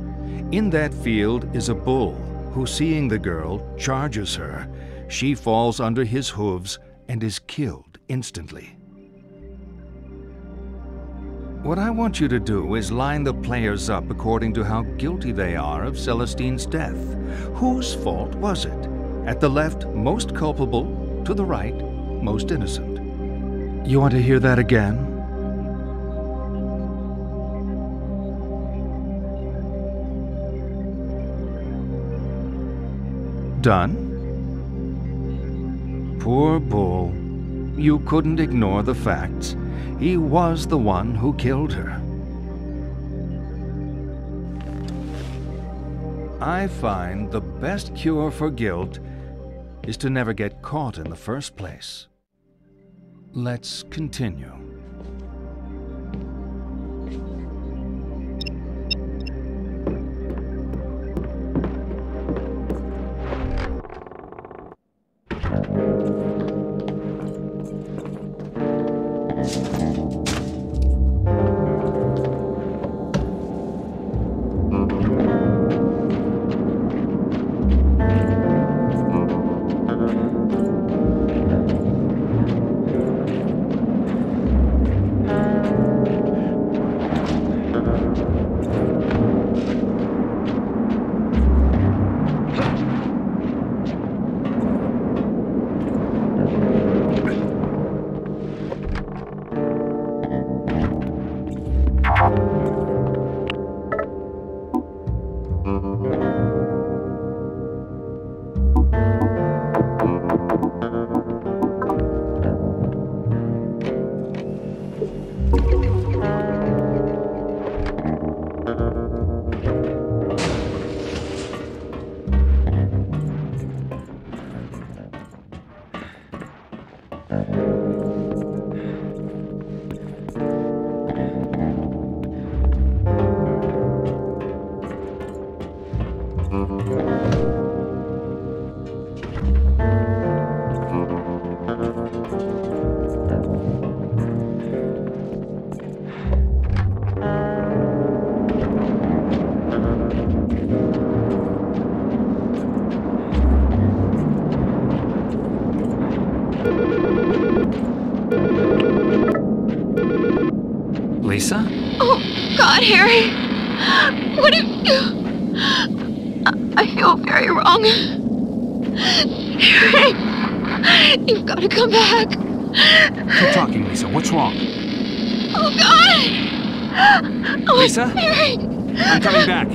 S1: In that field is a bull, who, seeing the girl, charges her. She falls under his hooves and is killed instantly. What I want you to do is line the players up according to how guilty they are of Celestine's death. Whose fault was it? At the left, most culpable. To the right, most innocent. You want to hear that again? Done? Poor bull. You couldn't ignore the facts. He was the one who killed her. I find the best cure for guilt is to never get caught in the first place. Let's continue.
S9: Lisa?
S2: Oh, God, Harry. What have you... I feel very wrong. Harry, you've got to come back.
S9: Keep talking, Lisa. What's wrong?
S2: Oh, God! Oh,
S9: Lisa?
S2: Harry!
S9: I'm coming back.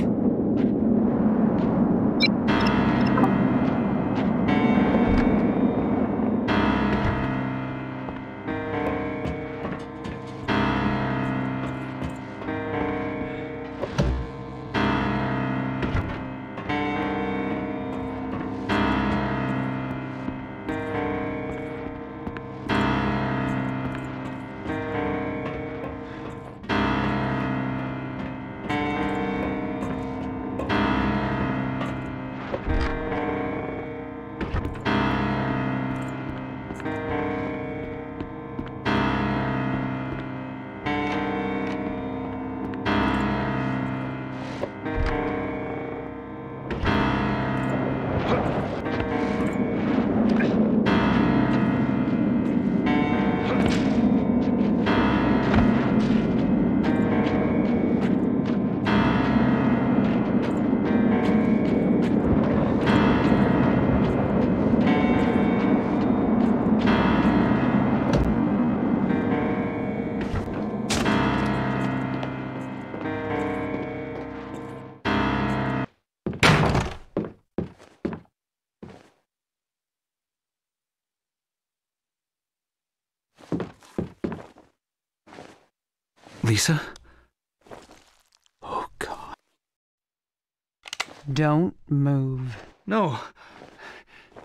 S9: Lisa? Oh, God.
S5: Don't move.
S9: No.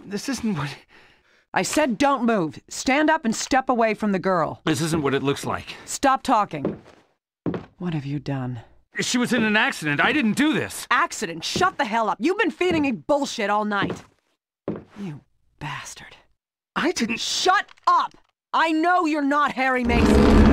S9: This isn't what...
S5: I said don't move. Stand up and step away from the girl.
S9: This isn't what it looks like.
S5: Stop talking. What have you done?
S9: She was in an accident. I didn't do this.
S5: Accident? Shut the hell up. You've been feeding me bullshit all night. You bastard.
S9: I didn't...
S5: Shut up! I know you're not Harry Mason.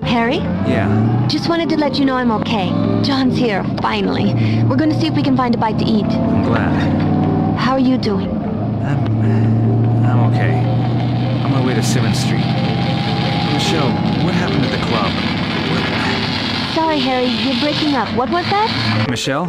S12: Harry?
S9: Yeah.
S12: Just wanted to let you know I'm okay. John's here, finally. We're gonna see if we can find a bite to eat.
S9: I'm glad.
S12: How are you doing?
S9: I'm okay. On my way to Simmons Street. Michelle, what happened at the club?
S12: Sorry, Harry, you're breaking up. What was that?
S9: Michelle?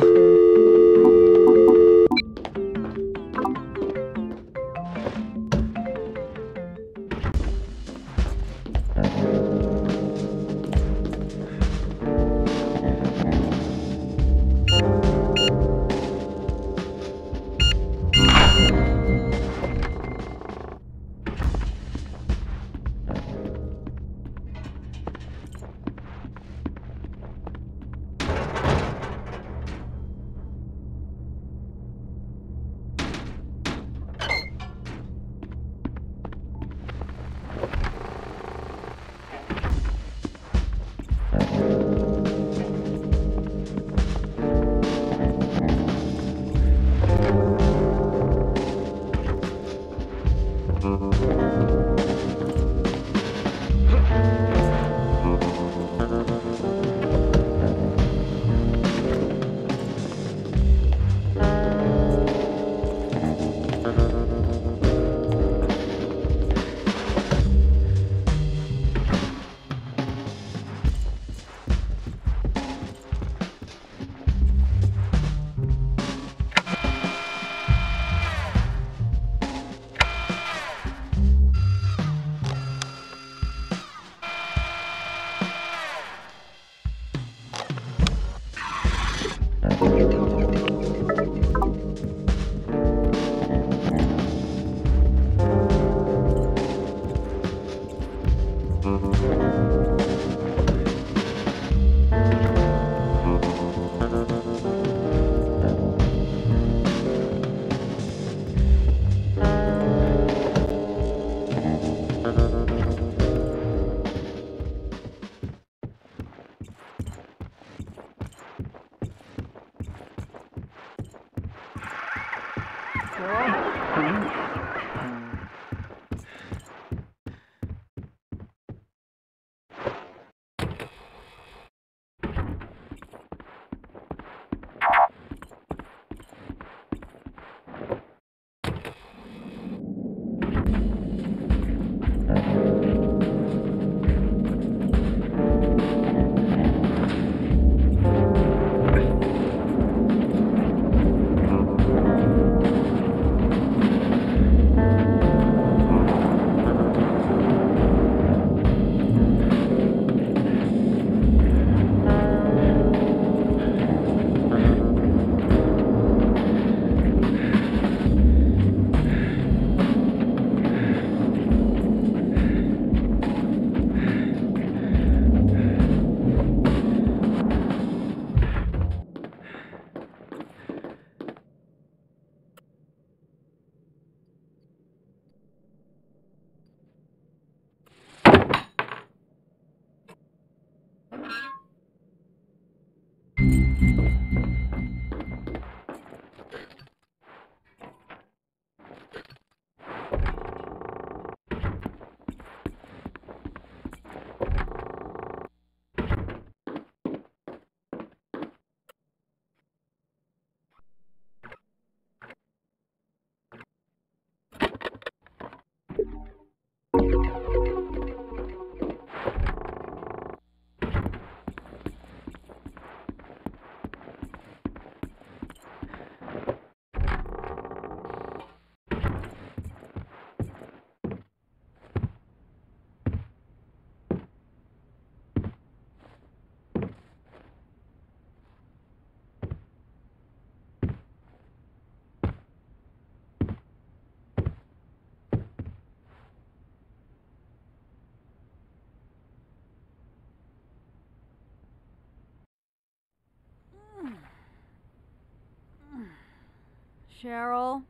S15: Cheryl?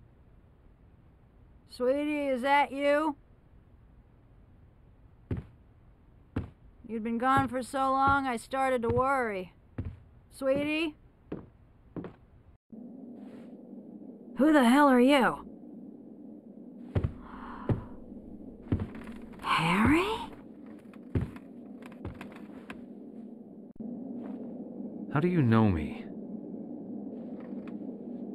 S15: Sweetie, is that you? You'd been gone for so long, I started to worry. Sweetie? Who the hell are you? Harry?
S9: How do you know me?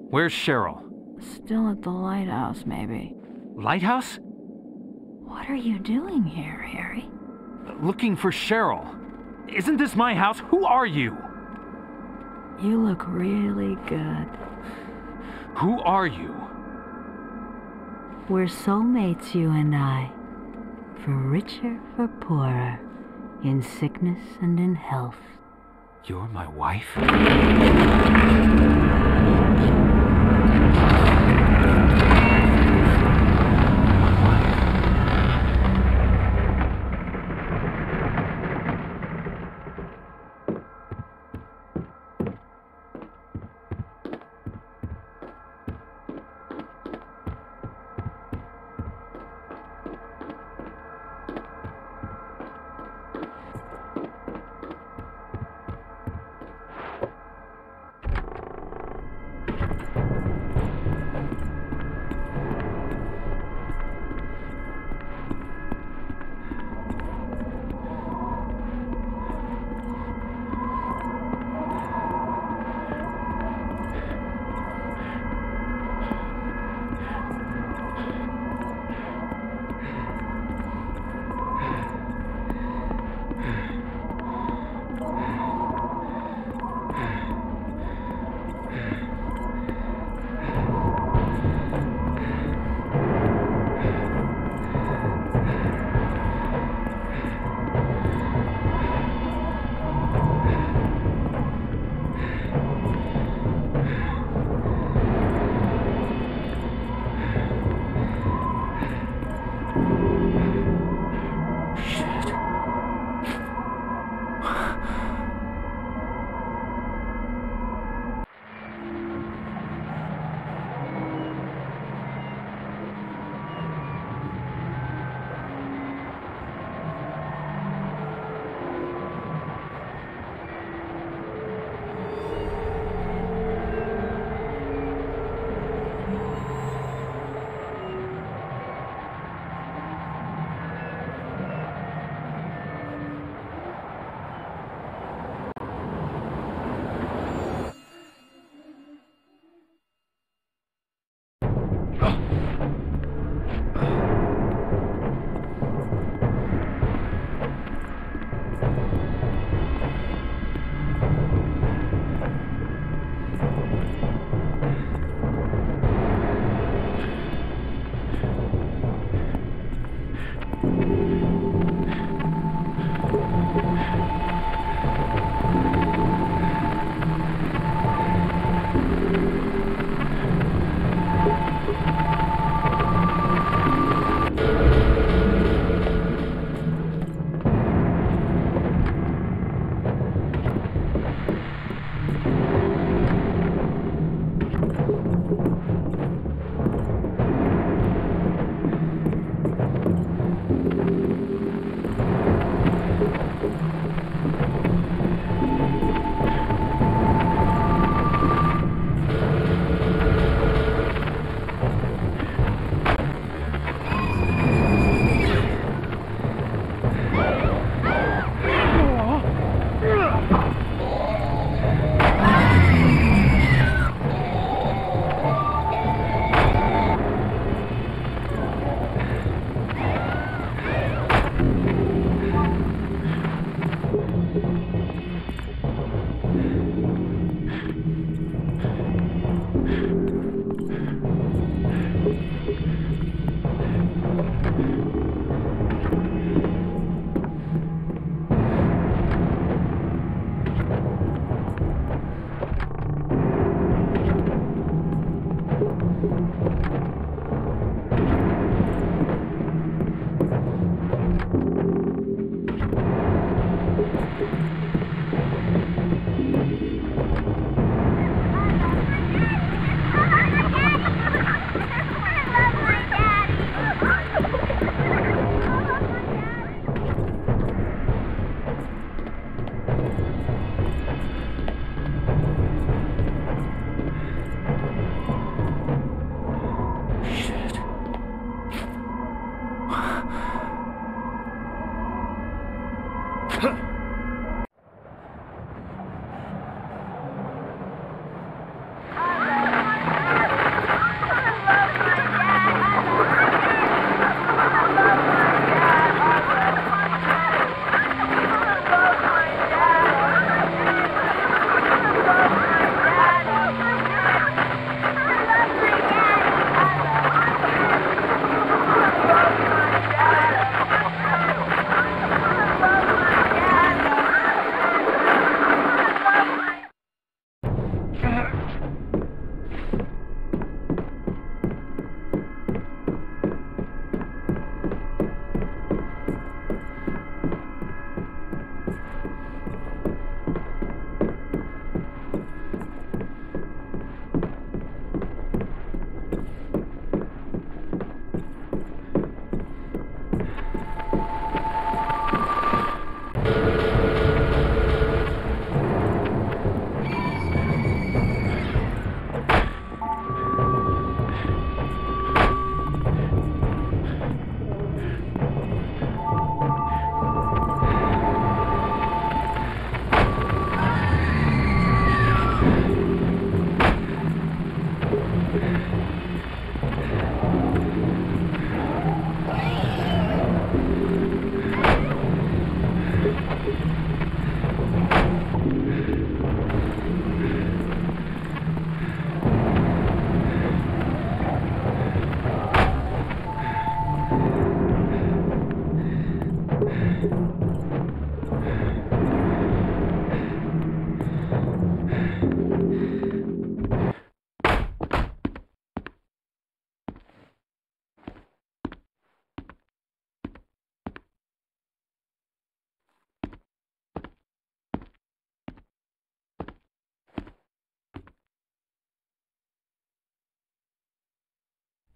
S9: Where's Cheryl?
S15: Still at the lighthouse, maybe.
S9: Lighthouse?
S15: What are you doing here, Harry?
S9: Looking for Cheryl. Isn't this my house? Who are you?
S15: You look really good.
S9: Who are you?
S15: We're soulmates, you and I. For richer, for poorer. In sickness and in health.
S9: You're my wife?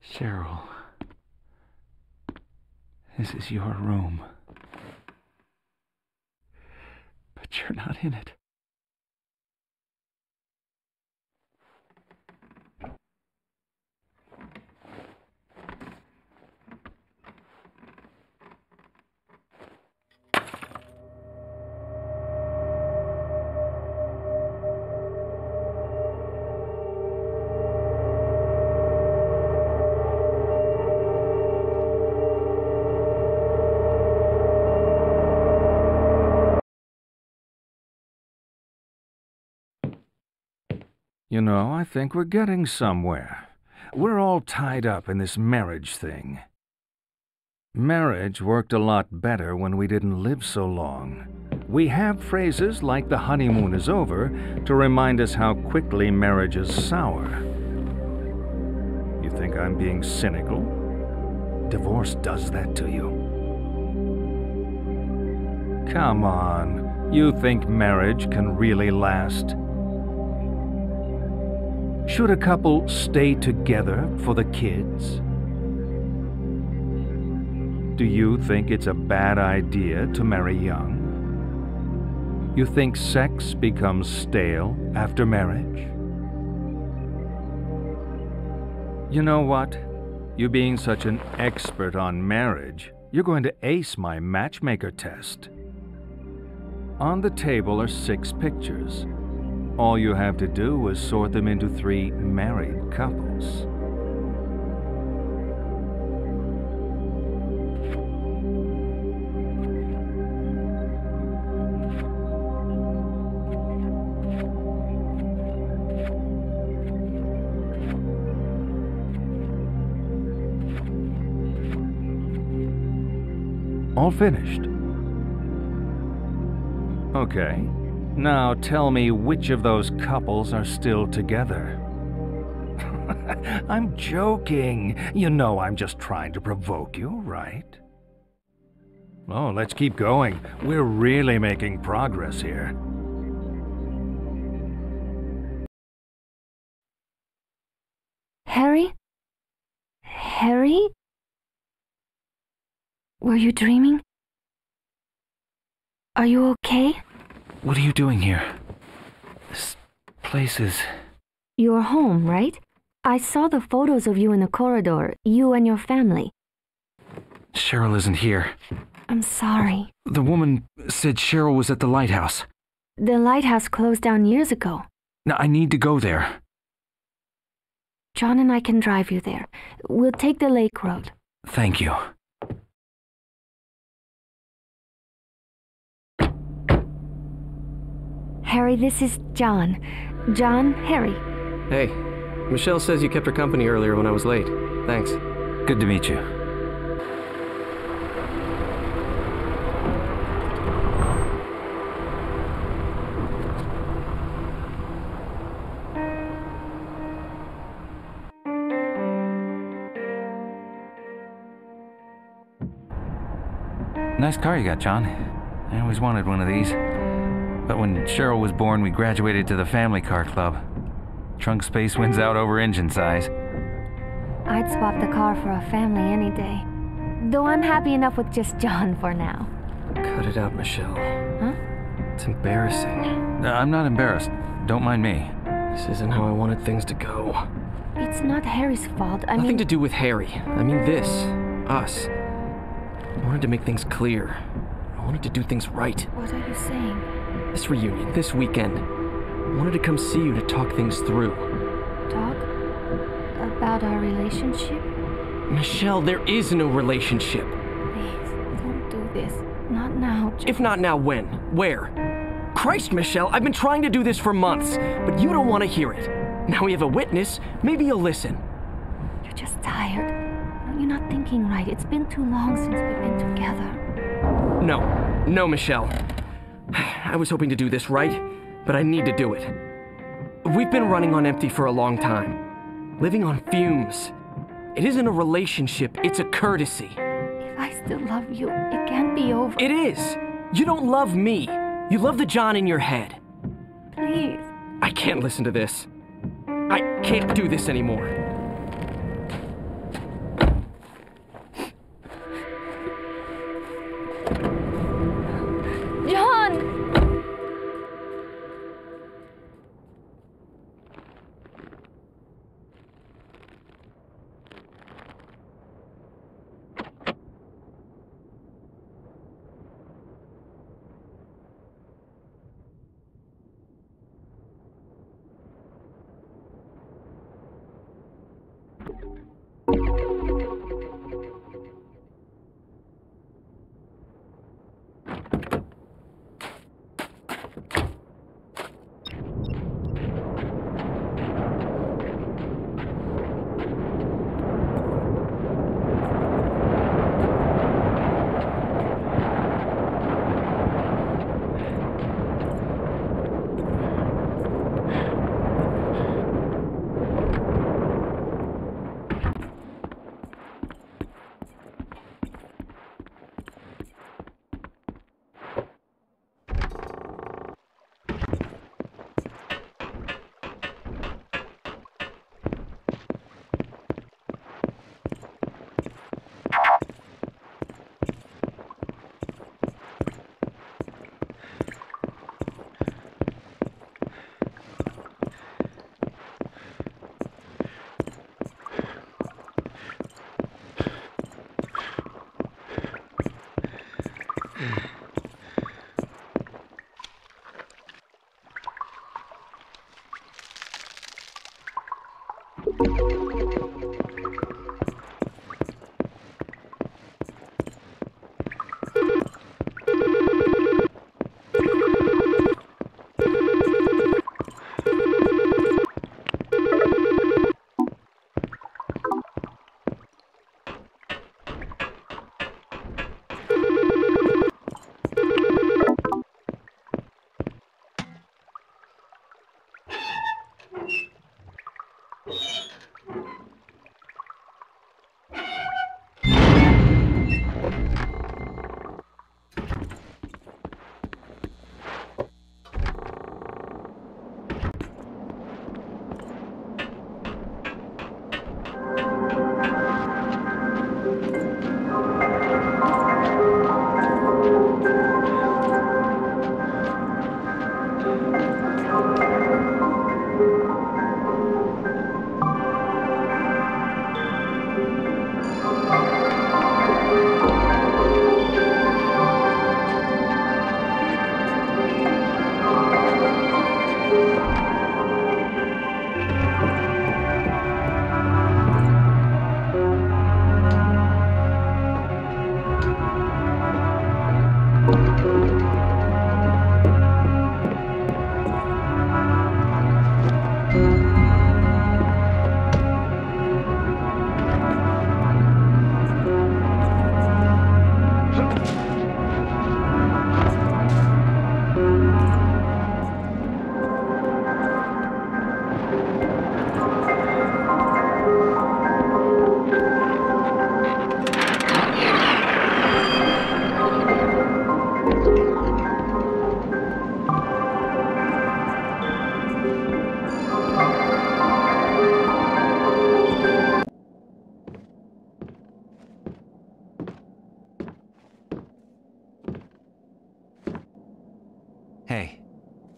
S9: Cheryl, this is your room. But you're not in it.
S1: You know, I think we're getting somewhere. We're all tied up in this marriage thing. Marriage worked a lot better when we didn't live so long. We have phrases like the honeymoon is over to remind us how quickly marriage is sour. You think I'm being cynical? Divorce does that to you. Come on, you think marriage can really last? Should a couple stay together for the kids? Do you think it's a bad idea to marry young? You think sex becomes stale after marriage? You know what? You being such an expert on marriage, you're going to ace my matchmaker test. On the table are 6 pictures. All you have to do is sort them into 3 married couples. All finished. Okay. Now tell me which of those couples are still together. I'm joking. You know I'm just trying to provoke you, right? Oh, let's keep going. We're really making progress here.
S11: Harry? Harry? Were you dreaming? Are you okay?
S4: What are you doing here? This place is...
S11: You're home, right? I saw the photos of you in the corridor, you and your family.
S4: Cheryl isn't here.
S11: I'm sorry.
S4: The woman said Cheryl was at the lighthouse.
S11: The lighthouse closed down years ago.
S4: Now, I need to go there.
S11: John and I can drive you there. We'll take the lake road.
S4: Thank you.
S11: Harry, this is John. John, Harry.
S16: Hey, Michelle says you kept her company earlier when I was late. Thanks.
S4: Good to meet you.
S9: Nice car you got, John. I always wanted one of these. But when Cheryl was born, we graduated to the family car club. Trunk space wins out over engine size.
S11: I'd swap the car for a family any day. Though I'm happy enough with just John for now.
S16: Cut it out, Michelle.
S11: Huh?
S16: It's embarrassing.
S9: I'm not embarrassed. Don't mind me.
S16: This isn't how I wanted things to go.
S11: It's not Harry's fault.
S16: Nothing to do with Harry. I mean this. Us. I wanted to make things clear. I wanted to do things right.
S11: What are you saying?
S16: This reunion, this weekend. I wanted to come see you to talk things through.
S11: Talk? About our relationship?
S16: Michelle, there is no relationship.
S11: Please, don't do this. Not now, John.
S16: If not now, when? Where? Christ, Michelle, I've been trying to do this for months, but you don't want to hear it. Now we have a witness. Maybe you'll listen.
S11: You're just tired. No, you're not thinking right. It's been too long since we've been together.
S16: No, Michelle. I was hoping to do this right, but I need to do it. We've been running on empty for a long time. Living on fumes. It isn't a relationship, it's a courtesy.
S11: If I still love you, it can't be over.
S16: It is. You don't love me. You love the John in your head.
S11: Please.
S16: I can't listen to this. I can't do this anymore.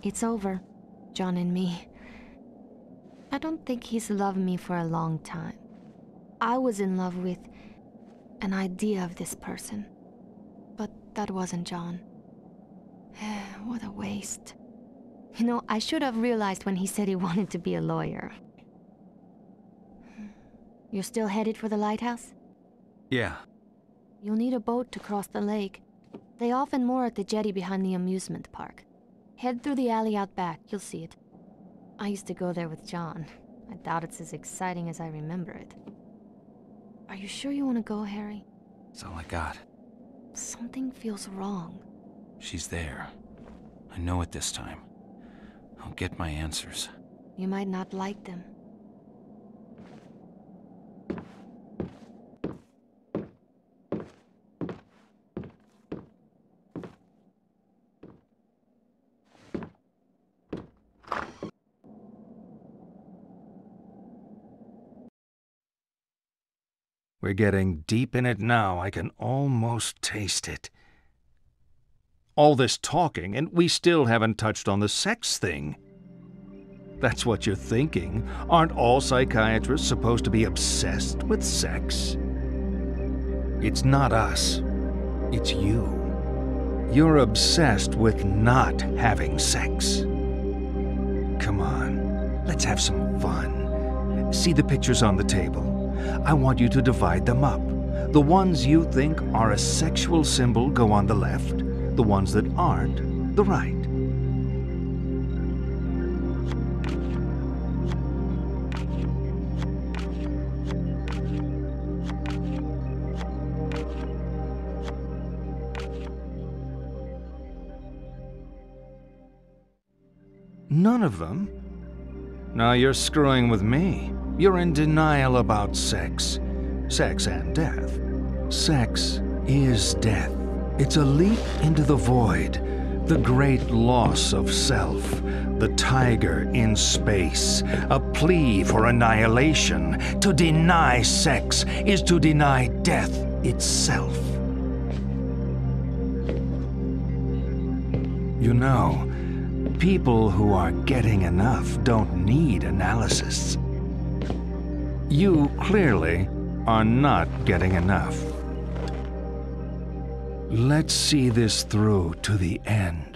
S11: It's over, John and me. I don't think he's loved me for a long time. I was in love with an idea of this person. But that wasn't John. What a waste. You know, I should have realized when he said he wanted to be a lawyer. You're still headed for the lighthouse?
S9: Yeah.
S11: You'll need a boat to cross the lake. They often moor at the jetty behind the amusement park. Head through the alley out back, you'll see it. I used to go there with John. I doubt it's as exciting as I remember it. Are you sure you want to go, Harry?
S9: That's all I got.
S11: Something feels wrong.
S9: She's there. I know it this time. I'll get my answers.
S11: You might not like them.
S1: We're getting deep in it now. I can almost taste it. All this talking, and we still haven't touched on the sex thing. That's what you're thinking. Aren't all psychiatrists supposed to be obsessed with sex? It's not us. It's you. You're obsessed with not having sex. Come on, let's have some fun. See the pictures on the table. I want you to divide them up. The ones you think are a sexual symbol go on the left, the ones that aren't, the right. None of them? Now you're screwing with me. You're in denial about sex. Sex and death. Sex is death. It's a leap into the void, the great loss of self, the tiger in space, a plea for annihilation. To deny sex is to deny death itself. You know, people who are getting enough don't need analysis. You clearly are not getting enough. Let's see this through to the end.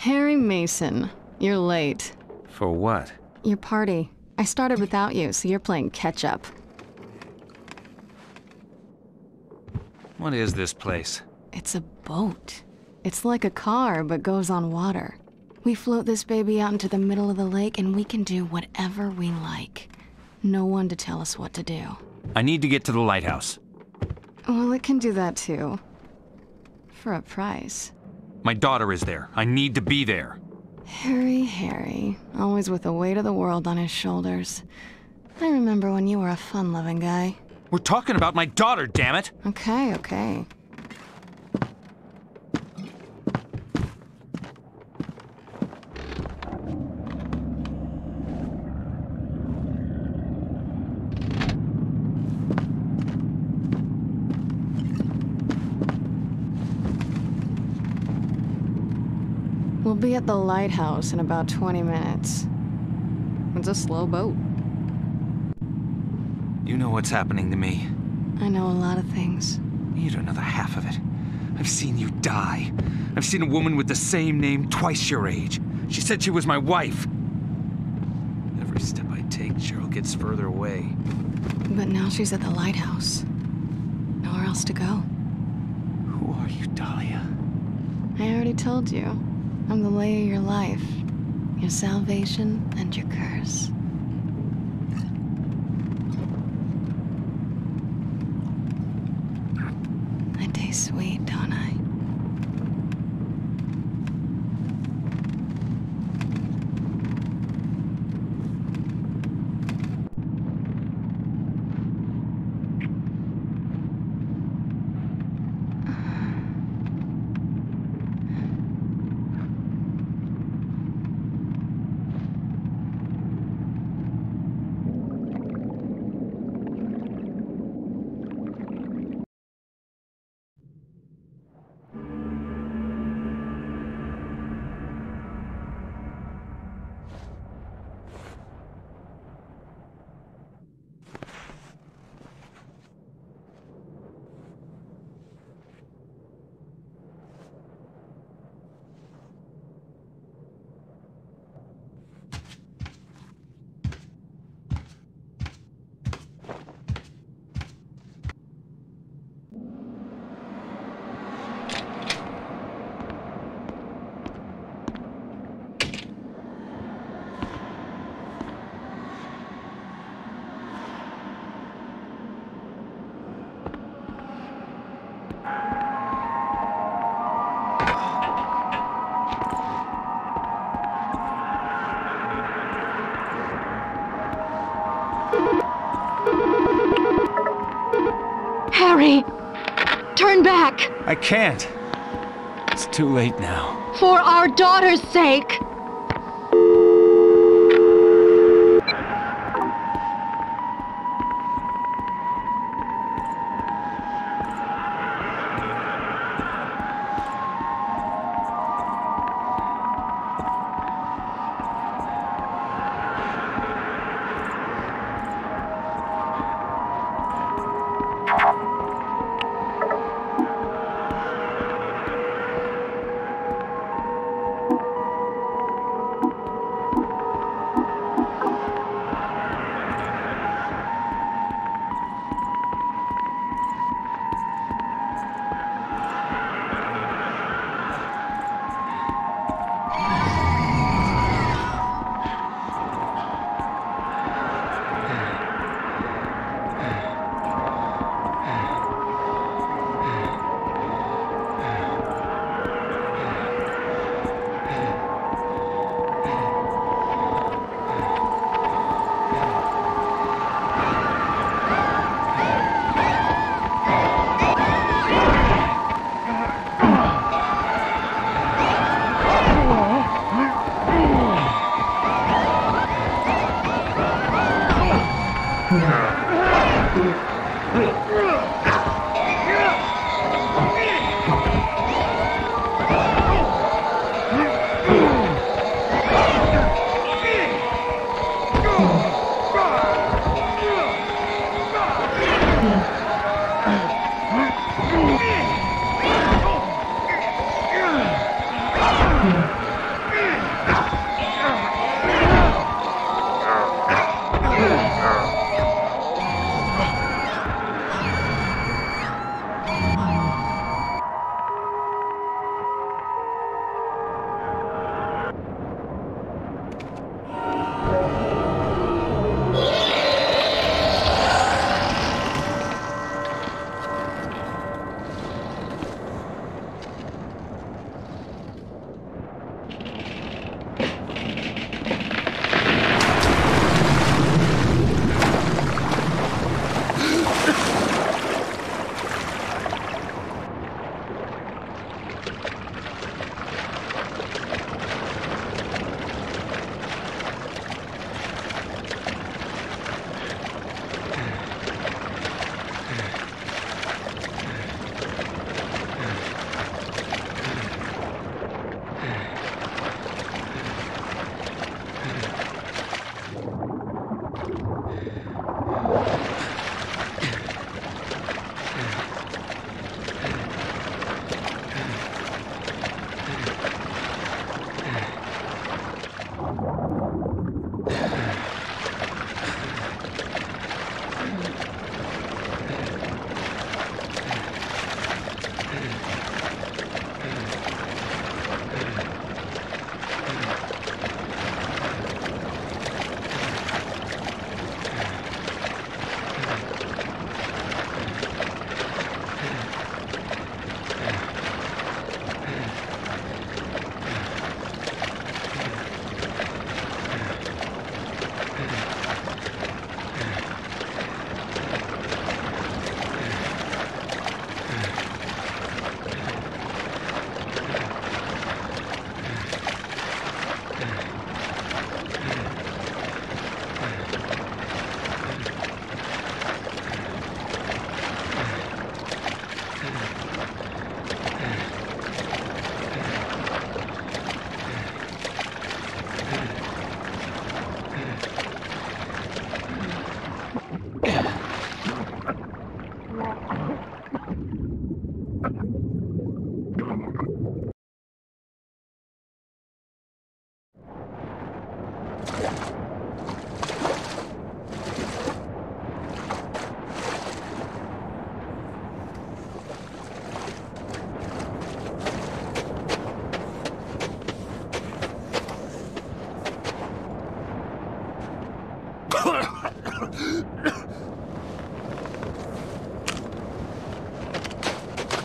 S17: Harry Mason, you're late.
S7: For what?
S17: Your party. I started without you, so you're playing catch-up.
S9: What is this place?
S17: It's a boat. It's like a car, but goes on water. We float this baby out into the middle of the lake, and we can do whatever we like. No one to tell us what to do.
S9: I need to get to the lighthouse.
S17: Well, it can do that too. For a price.
S9: My daughter is there. I need to be there.
S17: Harry, always with the weight of the world on his shoulders. I remember when you were a fun-loving guy.
S9: We're talking about my daughter, damn it!
S17: Okay. We'll be at the lighthouse in about 20 minutes. It's a slow boat.
S9: You know what's happening to me.
S17: I know a lot of things.
S9: You don't know the half of it. I've seen you die. I've seen a woman with the same name twice your age. She said she was my wife. Every step I take, Cheryl gets further away.
S17: But now she's at the lighthouse. Nowhere else to go.
S9: Who are you, Dahlia?
S17: I already told you. I'm the lay of your life. Your salvation and your curse. I taste sweet, don't I?
S2: Harry! Turn back!
S9: I can't. It's too late now.
S2: For our daughter's sake!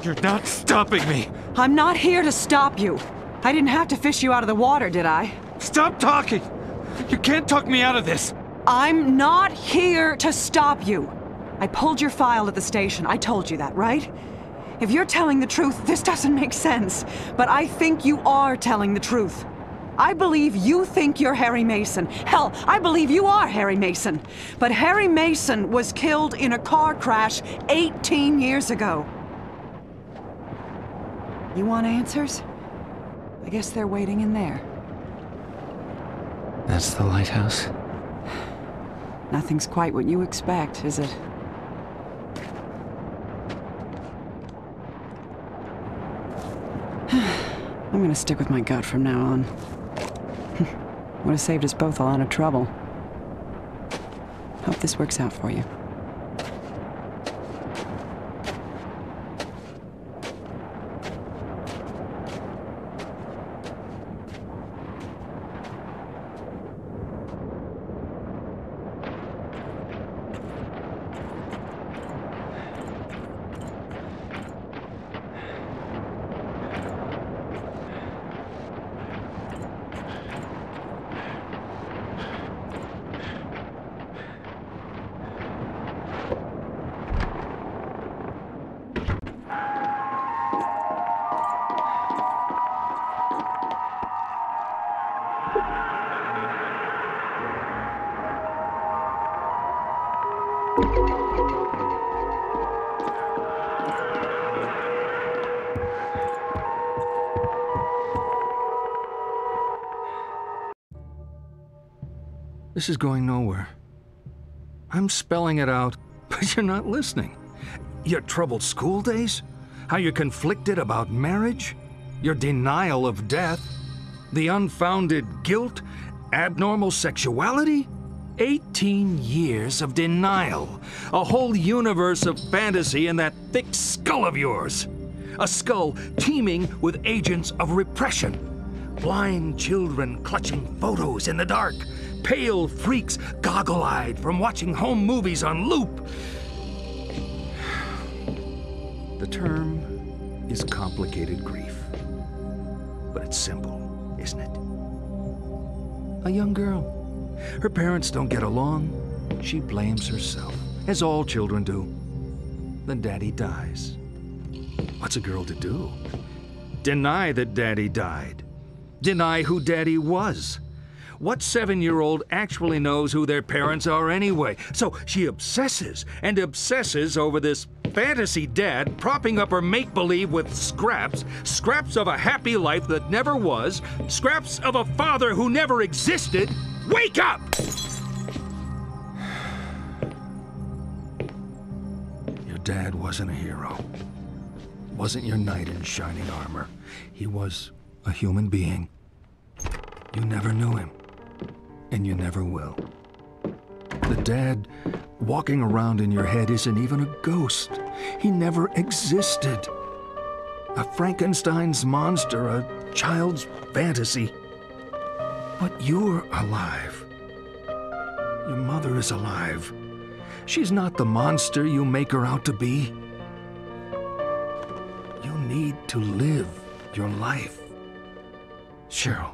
S9: You're not stopping me!
S5: I'm not here to stop you. I didn't have to fish you out of the water, did I?
S9: Stop talking! You can't talk me out of this!
S5: I'm not here to stop you. I pulled your file at the station. I told you that, right? If you're telling the truth, this doesn't make sense. But I think you are telling the truth. I believe you think you're Harry Mason. Hell, I believe you are Harry Mason. But Harry Mason was killed in a car crash 18 years ago. You want answers? I guess they're waiting in there.
S4: That's the lighthouse?
S5: Nothing's quite what you expect, is it? I'm gonna stick with my gut from now on. Would have saved us both a lot of trouble. Hope this works out for you.
S1: This is going nowhere. I'm spelling it out, but you're not listening. Your troubled school days? How you're conflicted about marriage? Your denial of death? The unfounded guilt? Abnormal sexuality? 18 years of denial. A whole universe of fantasy in that thick skull of yours. A skull teeming with agents of repression. Blind children clutching photos in the dark. Pale freaks goggle-eyed from watching home movies on loop. The term is complicated grief. But it's simple, isn't it? A young girl. Her parents don't get along. She blames herself, as all children do. Then Daddy dies. What's a girl to do? Deny that Daddy died. Deny who Daddy was. What 7-year-old actually knows who their parents are anyway? So she obsesses and obsesses over this fantasy dad propping up her make-believe with scraps of a happy life that never was, scraps of a father who never existed. Wake up! Your dad wasn't a hero. Wasn't your knight in shining armor. He was a human being. You never knew him. And you never will. The dad walking around in your head isn't even a ghost. He never existed. A Frankenstein's monster, a child's fantasy. But you're alive. Your mother is alive. She's not the monster you make her out to be. You need to live your life. Cheryl.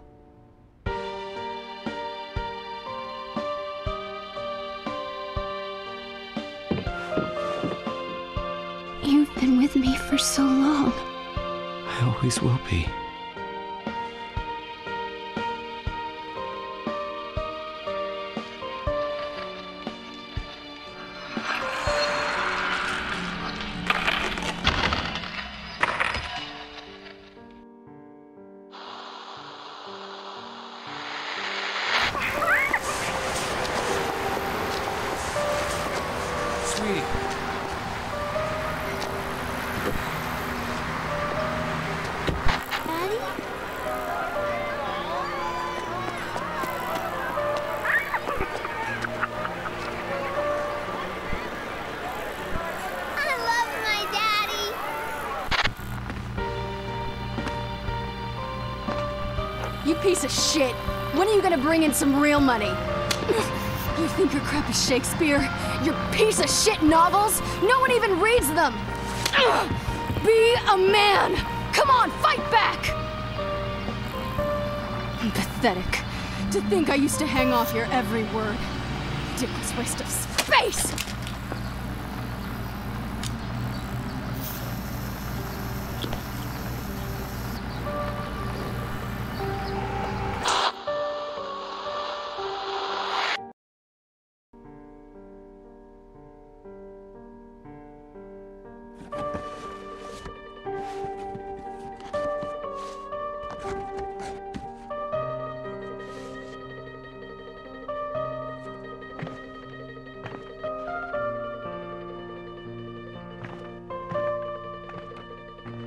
S17: You've been with me for so long.
S4: I always will be.
S9: Sweetie.
S17: You piece of shit! When are you gonna bring in some real money? You think your crap is Shakespeare? Your piece of shit novels? No one even reads them! Be a man! Come on, fight back! Pathetic. To think I used to hang off your every word. Ridiculous waste of space!